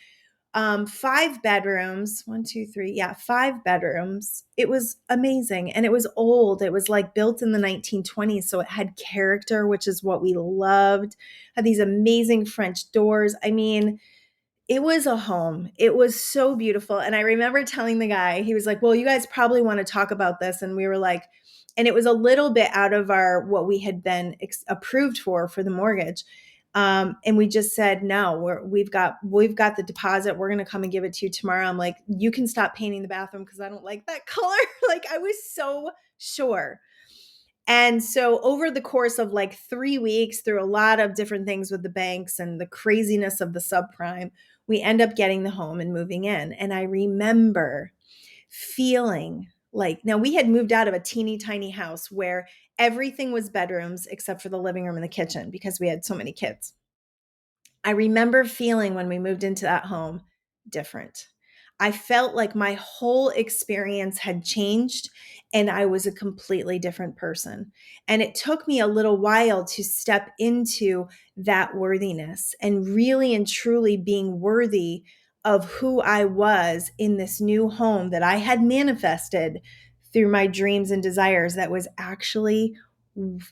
5 bedrooms, 1, 2, 3. Yeah, 5 bedrooms. It was amazing. And it was old. It was like built in the 1920s. So it had character, which is what we loved. Had these amazing French doors. I mean, it was a home. It was so beautiful. And I remember telling the guy, he was like, well, you guys probably want to talk about this. And we were like, and it was a little bit out of what we had been approved for the mortgage. And we just said, no, we've got the deposit. We're going to come and give it to you tomorrow. I'm like, you can stop painting the bathroom because I don't like that color. Like I was so sure. And so over the course of like 3 weeks, through a lot of different things with the banks and the craziness of the subprime, we end up getting the home and moving in. And I remember feeling like, now we had moved out of a teeny tiny house where everything was bedrooms except for the living room and the kitchen because we had so many kids. I remember feeling when we moved into that home different. I felt like my whole experience had changed and I was a completely different person. And it took me a little while to step into that worthiness and really and truly being worthy of who I was in this new home that I had manifested through my dreams and desires that was actually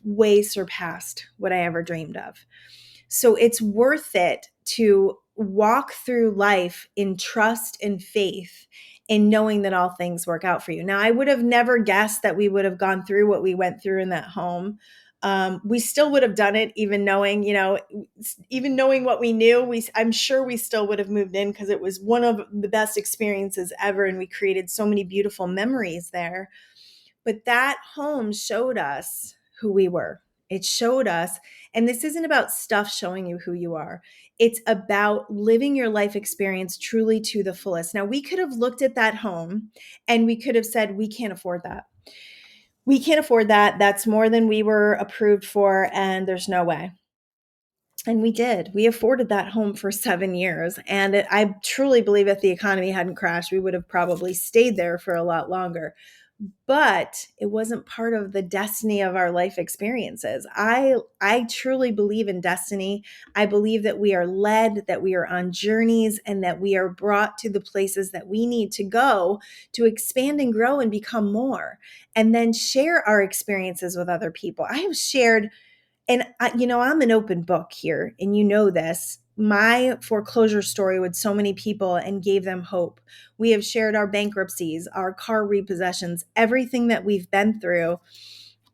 way surpassed what I ever dreamed of. So it's worth it to walk through life in trust and faith and knowing that all things work out for you. Now, I would have never guessed that we would have gone through what we went through in that home. We still would have done it, even knowing what we knew. I'm sure we still would have moved in because it was one of the best experiences ever. And we created so many beautiful memories there. But that home showed us who we were. It showed us, and this isn't about stuff showing you who you are. It's about living your life experience truly to the fullest. Now, we could have looked at that home and we could have said, we can't afford that. We can't afford that. That's more than we were approved for, and there's no way. And we did. We afforded that home for 7 years. And I truly believe if the economy hadn't crashed, we would have probably stayed there for a lot longer. But it wasn't part of the destiny of our life experiences. I truly believe in destiny. I believe that we are led, that we are on journeys, and that we are brought to the places that we need to go to expand and grow and become more, and then share our experiences with other people. I have shared, and I'm an open book here, and you know this. My foreclosure story with so many people and gave them hope. We have shared our bankruptcies, our car repossessions, everything that we've been through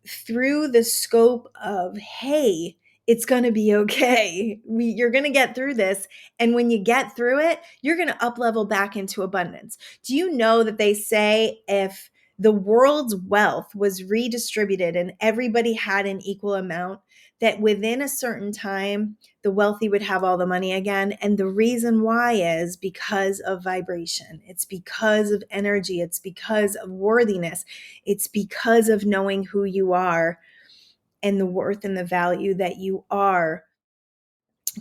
the scope of, hey, it's going to be okay. You're going to get through this. And when you get through it, you're going to up level back into abundance. Do you know that they say if the world's wealth was redistributed and everybody had an equal amount, that within a certain time, the wealthy would have all the money again? And the reason why is because of vibration. It's because of energy. It's because of worthiness. It's because of knowing who you are and the worth and the value that you are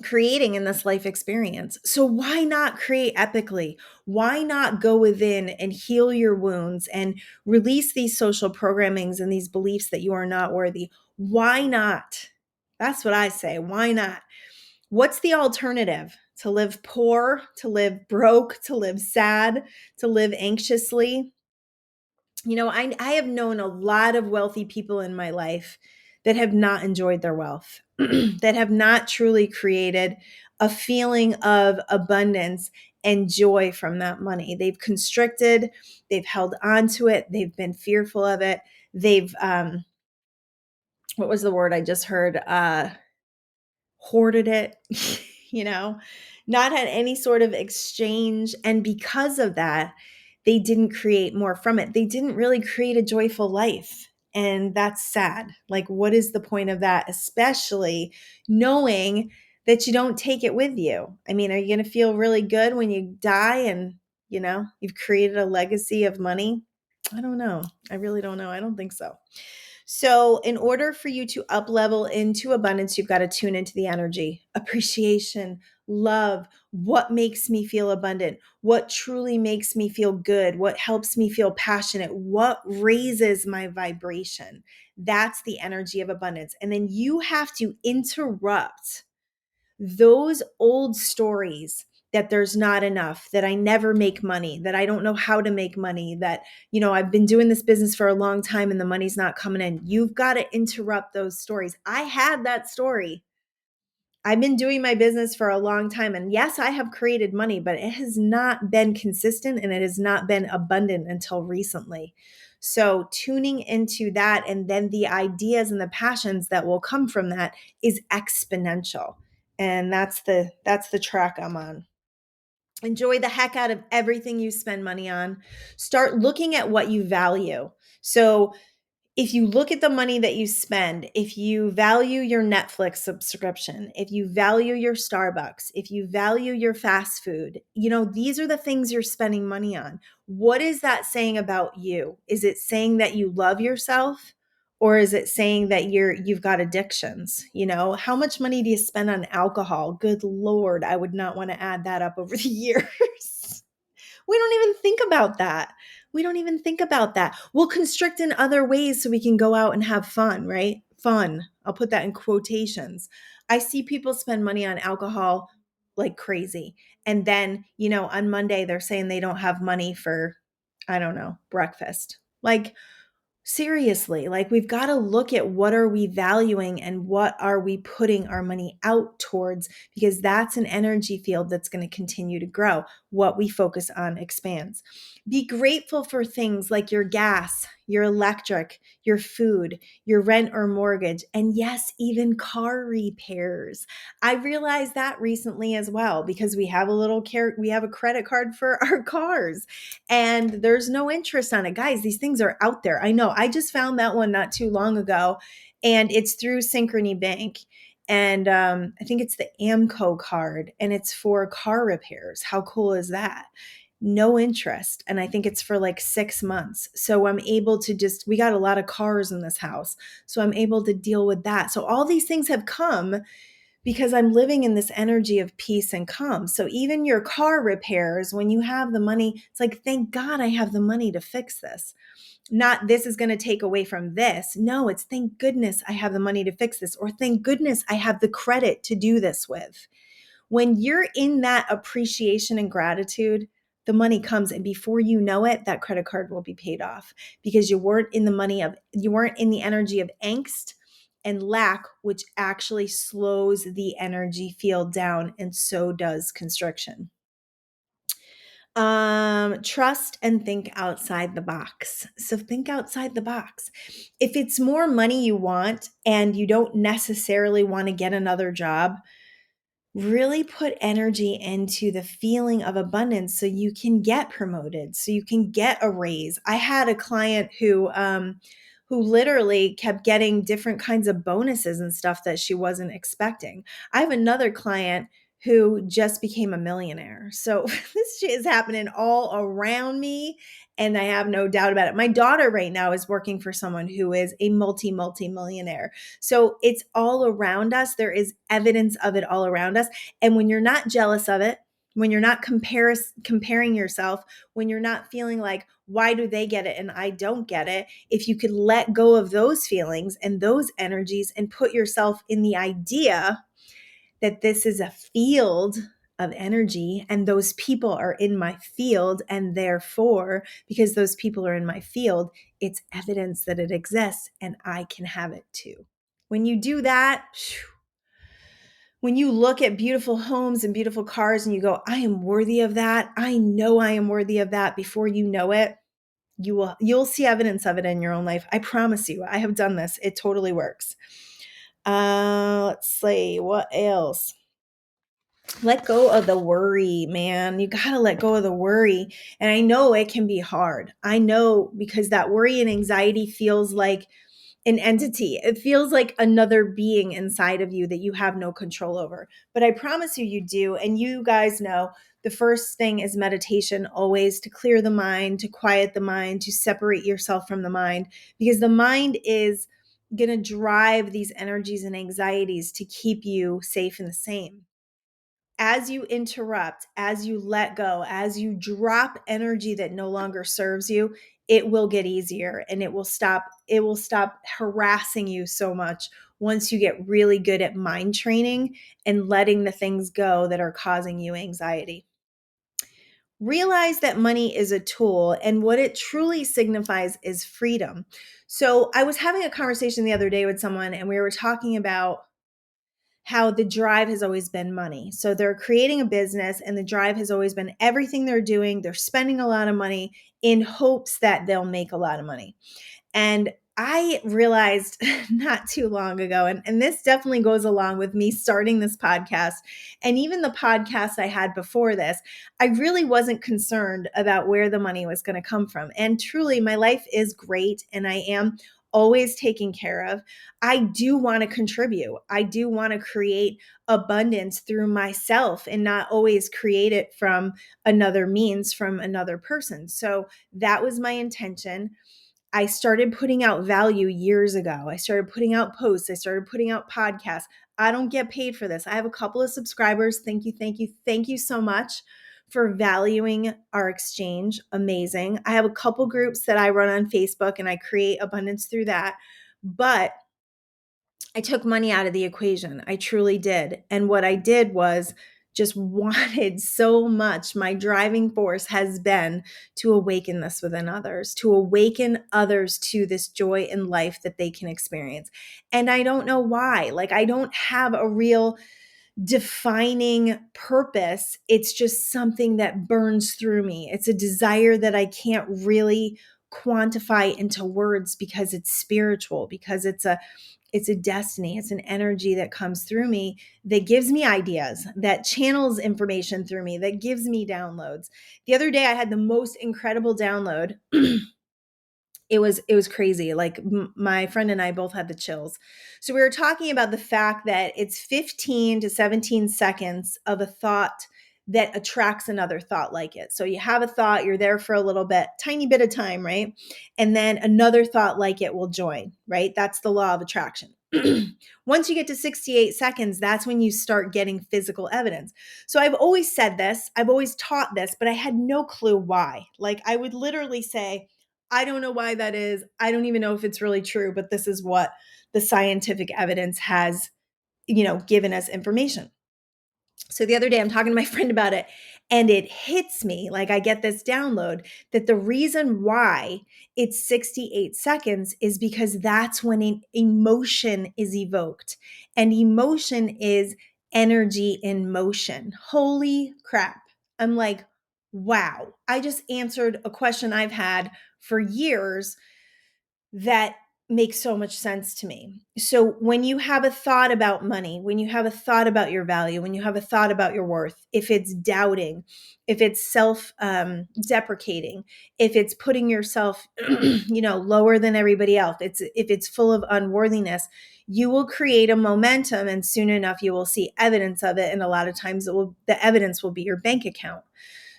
creating in this life experience. So why not create epically? Why not go within and heal your wounds and release these social programmings and these beliefs that you are not worthy? Why not? That's what I say. Why not? What's the alternative? To live poor, to live broke, to live sad, to live anxiously? I have known a lot of wealthy people in my life that have not enjoyed their wealth, that have not truly created a feeling of abundance and joy from that money. They've constricted, they've held on to it, they've been fearful of it. They've, what was the word I just heard? Hoarded it, you know, not had any sort of exchange. And because of that, they didn't create more from it. They didn't really create a joyful life. And that's sad. Like, what is the point of that? Especially knowing that you don't take it with you. I mean, are you going to feel really good when you die and, you've created a legacy of money? I don't know. I really don't know. I don't think so. So, in order for you to up level into abundance, you've got to tune into the energy, appreciation, love, what makes me feel abundant, what truly makes me feel good, what helps me feel passionate, what raises my vibration. That's the energy of abundance. And then you have to interrupt those old stories that there's not enough, that I never make money, that I don't know how to make money, that, I've been doing this business for a long time and the money's not coming in. You've got to interrupt those stories. I had that story. I've been doing my business for a long time. And yes, I have created money, but it has not been consistent and it has not been abundant until recently. So tuning into that and then the ideas and the passions that will come from that is exponential. And that's the track I'm on. Enjoy the heck out of everything you spend money on. Start looking at what you value. So if you look at the money that you spend, if you value your Netflix subscription, if you value your Starbucks, if you value your fast food, these are the things you're spending money on. What is that saying about you? Is it saying that you love yourself? Or is it saying that you've got addictions? How much money do you spend on alcohol? Good Lord, I would not want to add that up over the years. We don't even think about that. We don't even think about that. We'll constrict in other ways so we can go out and have fun, right? Fun. I'll put that in quotations. I see people spend money on alcohol like crazy. And then, on Monday, they're saying they don't have money for, I don't know, breakfast. Like, seriously, like we've got to look at what are we valuing and what are we putting our money out towards, because that's an energy field that's going to continue to grow. What we focus on expands. Be grateful for things like your gas, your electric, your food, your rent or mortgage, and yes, even car repairs. I realized that recently as well because we have a credit card for our cars and there's no interest on it. Guys, these things are out there. I know. I just found that one not too long ago and it's through Synchrony Bank. And I think it's the AMCO card and it's for car repairs. How cool is that? No interest. And I think it's for like 6 months. So I'm able to we got a lot of cars in this house. So I'm able to deal with that. So all these things have come because I'm living in this energy of peace and calm. So even your car repairs, when you have the money, it's like, thank God I have the money to fix this. Not this is going to take away from this. No, it's thank goodness I have the money to fix this, or thank goodness I have the credit to do this with. When you're in that appreciation and gratitude, the money comes, and before you know it, that credit card will be paid off because you weren't in the energy of angst and lack, which actually slows the energy field down, and so does constriction. Trust and think outside the box. So think outside the box. If it's more money you want and you don't necessarily want to get another job, really put energy into the feeling of abundance so you can get promoted, so you can get a raise. I had a client who literally kept getting different kinds of bonuses and stuff that she wasn't expecting. I have another client who just became a millionaire. So this shit is happening all around me, and I have no doubt about it. My daughter right now is working for someone who is a multi millionaire. So it's all around us. There is evidence of it all around us. And when you're not jealous of it, when you're not comparing yourself, when you're not feeling like, why do they get it and I don't get it? If you could let go of those feelings and those energies and put yourself in the idea that this is a field of energy and those people are in my field, and therefore, because those people are in my field, it's evidence that it exists and I can have it too. When you do that, when you look at beautiful homes and beautiful cars and you go, I am worthy of that. I know I am worthy of that. Before you know it, you'll see evidence of it in your own life. I promise you. I have done this. It totally works. Let's see what else. Let go of the worry, man. You got to let go of the worry. And I know it can be hard. I know, because that worry and anxiety feels like an entity. It feels like another being inside of you that you have no control over. But I promise you, you do. And you guys know the first thing is meditation, always, to clear the mind, to quiet the mind, to separate yourself from the mind, because the mind is going to drive these energies and anxieties to keep you safe and the same. As you interrupt, as you let go, as you drop energy that no longer serves you, it will get easier, and it will stop harassing you so much once you get really good at mind training and letting the things go that are causing you anxiety. Realize that money is a tool, and what it truly signifies is freedom. So I was having a conversation the other day with someone, and we were talking about how the drive has always been money. So they're creating a business, and the drive has always been everything they're doing. They're spending a lot of money in hopes that they'll make a lot of money. And I realized not too long ago, and this definitely goes along with me starting this podcast and even the podcast I had before this, I really wasn't concerned about where the money was going to come from. And truly, my life is great, and I am always taken care of. I do want to contribute. I do want to create abundance through myself and not always create it from another means, from another person. So that was my intention. I started putting out value years ago. I started putting out posts. I started putting out podcasts. I don't get paid for this. I have a couple of subscribers. Thank you, thank you, thank you so much for valuing our exchange. Amazing. I have a couple groups that I run on Facebook, and I create abundance through that. But I took money out of the equation. I truly did. And what I did was just wanted so much. My driving force has been to awaken this within others, to awaken others to this joy in life that they can experience. And I don't know why. Like, I don't have a real defining purpose. It's just something that burns through me. It's a desire that I can't really quantify into words, because it's spiritual, because it's a destiny. It's an energy that comes through me, that gives me ideas, that channels information through me, that gives me downloads. The other day I had the most incredible download. It was crazy. Like, my friend and I both had the chills. So we were talking about the fact that it's 15 to 17 seconds of a thought that attracts another thought like it. So you have a thought, you're there for a little bit, tiny bit of time, right? And then another thought like it will join, right? That's the law of attraction. Once you get to 68 seconds, that's when you start getting physical evidence. So I've always said this, I've always taught this, but I had no clue why. Like, I would literally say, I don't know why that is. I don't even know if it's really true, but this is what the scientific evidence has, given us information. So the other day I'm talking to my friend about it, and it hits me, like, I get this download that the reason why it's 68 seconds is because that's when an emotion is evoked. And emotion is energy in motion. Holy crap. I'm like, wow. I just answered a question I've had for years, that makes so much sense to me. So when you have a thought about money, when you have a thought about your value, when you have a thought about your worth, if it's doubting, if it's self deprecating, if it's putting yourself, lower than everybody else, if it's full of unworthiness, you will create a momentum, and soon enough you will see evidence of it. And a lot of times the evidence will be your bank account.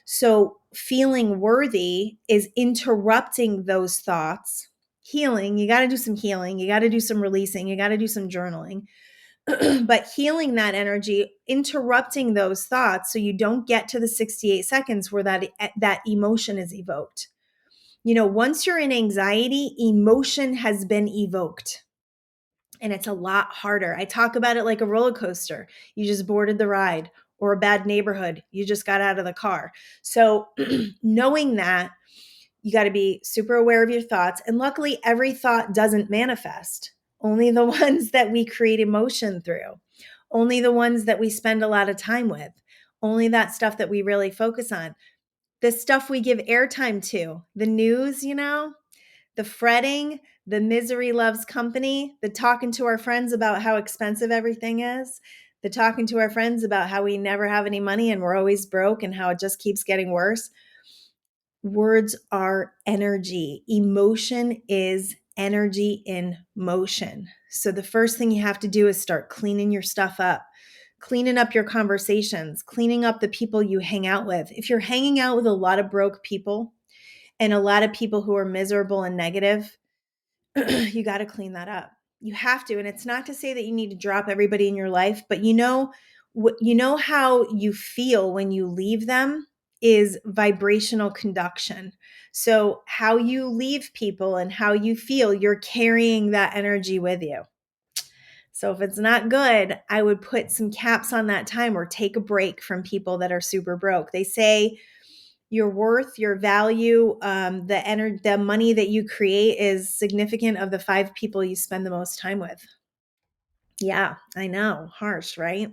So feeling worthy is interrupting those thoughts. Healing, you got to do some healing, you got to do some releasing, you got to do some journaling. But healing that energy, interrupting those thoughts so you don't get to the 68 seconds where that emotion is evoked. Once you're in anxiety, emotion has been evoked. And it's a lot harder. I talk about it like a roller coaster. You just boarded the ride, or a bad neighborhood. You just got out of the car. So knowing that, you got to be super aware of your thoughts. And luckily, every thought doesn't manifest. Only the ones that we create emotion through. Only the ones that we spend a lot of time with. Only that stuff that we really focus on. The stuff we give airtime to. The news, the fretting, the misery loves company, the talking to our friends about how expensive everything is, the talking to our friends about how we never have any money and we're always broke and how it just keeps getting worse. Words are energy. Emotion is energy in motion. So the first thing you have to do is start cleaning your stuff up, cleaning up your conversations, cleaning up the people you hang out with. If you're hanging out with a lot of broke people and a lot of people who are miserable and negative, you got to clean that up. You have to. And it's not to say that you need to drop everybody in your life, but how you feel when you leave them is vibrational conduction. So how you leave people and how you feel, you're carrying that energy with you. So if it's not good, I would put some caps on that time or take a break from people that are super broke. They say your worth, your value, the money that you create is significant of the 5 people you spend the most time with. Yeah, I know. Harsh, right?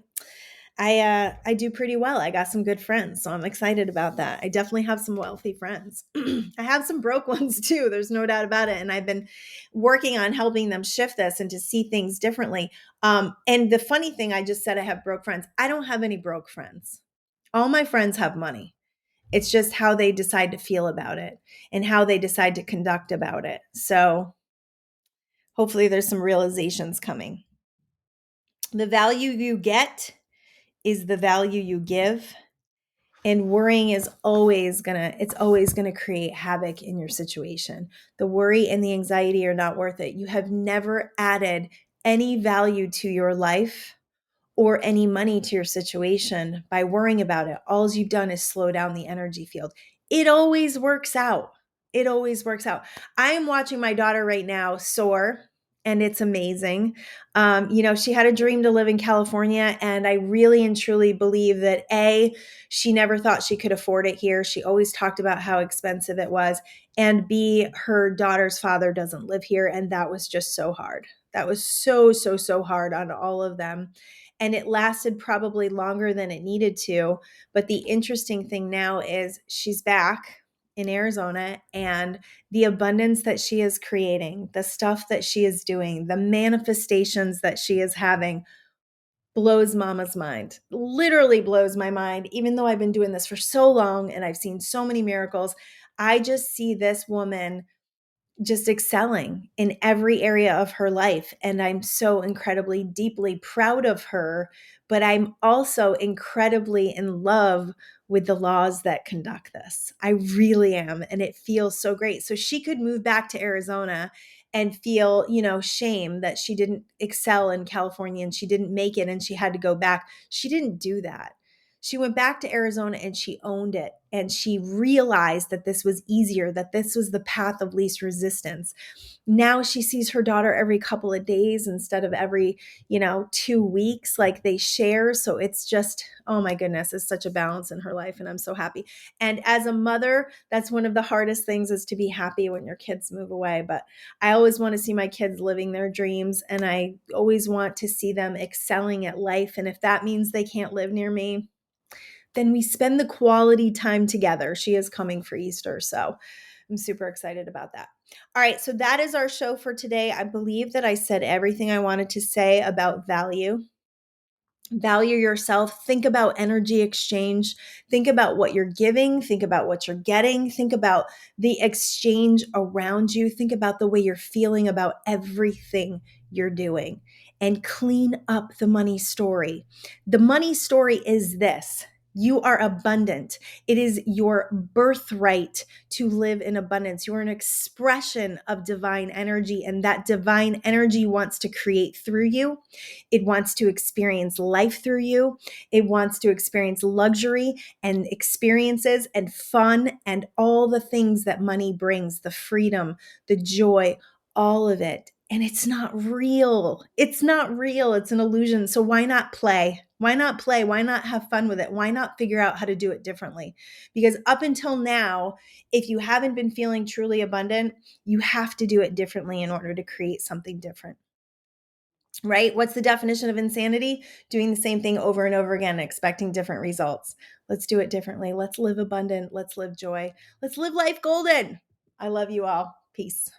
I do pretty well. I got some good friends, so I'm excited about that. I definitely have some wealthy friends. I have some broke ones too. There's no doubt about it. And I've been working on helping them shift this and to see things differently. And the funny thing, I just said I have broke friends. I don't have any broke friends. All my friends have money. It's just how they decide to feel about it and how they decide to conduct about it. So hopefully there's some realizations coming. The value you get is the value you give. And worrying is always gonna create havoc in your situation. The worry and the anxiety are not worth it. You have never added any value to your life or any money to your situation by worrying about it. All you've done is slow down the energy field. It always works out. It always works out. I am watching my daughter right now soar, and it's amazing. She had a dream to live in California, and I really and truly believe that she never thought she could afford it here. She always talked about how expensive it was, and B, her daughter's father doesn't live here, and that was just so hard. That was so, so, so hard on all of them. And it lasted probably longer than it needed to. But the interesting thing now is she's back in Arizona, and the abundance that she is creating, the stuff that she is doing, the manifestations that she is having blows mama's mind, literally blows my mind. Even though I've been doing this for so long and I've seen so many miracles, I just see this woman just excelling in every area of her life. And I'm so incredibly, deeply proud of her. But I'm also incredibly in love with the laws that conduct this. I really am. And it feels so great. So she could move back to Arizona and feel, shame that she didn't excel in California and she didn't make it and she had to go back. She didn't do that. She went back to Arizona and she owned it. And she realized that this was easier, that this was the path of least resistance. Now she sees her daughter every couple of days instead of every, 2 weeks, like they share. So it's just, oh my goodness, it's such a balance in her life. And I'm so happy. And as a mother, that's one of the hardest things, is to be happy when your kids move away. But I always want to see my kids living their dreams. And I always want to see them excelling at life. And if that means they can't live near me, then we spend the quality time together. She is coming for Easter, so I'm super excited about that. All right, so that is our show for today. I believe that I said everything I wanted to say about value. Value yourself. Think about energy exchange. Think about what you're giving. Think about what you're getting. Think about the exchange around you. Think about the way you're feeling about everything you're doing, and clean up the money story. The money story is this: you are abundant. It is your birthright to live in abundance. You are an expression of divine energy, and that divine energy wants to create through you. It wants to experience life through you. It wants to experience luxury and experiences and fun and all the things that money brings, the freedom, the joy, all of it. And it's not real. It's not real. It's an illusion. So why not play? Why not play? Why not have fun with it? Why not figure out how to do it differently? Because up until now, if you haven't been feeling truly abundant, you have to do it differently in order to create something different. Right? What's the definition of insanity? Doing the same thing over and over again, expecting different results. Let's do it differently. Let's live abundant. Let's live joy. Let's live life golden. I love you all. Peace.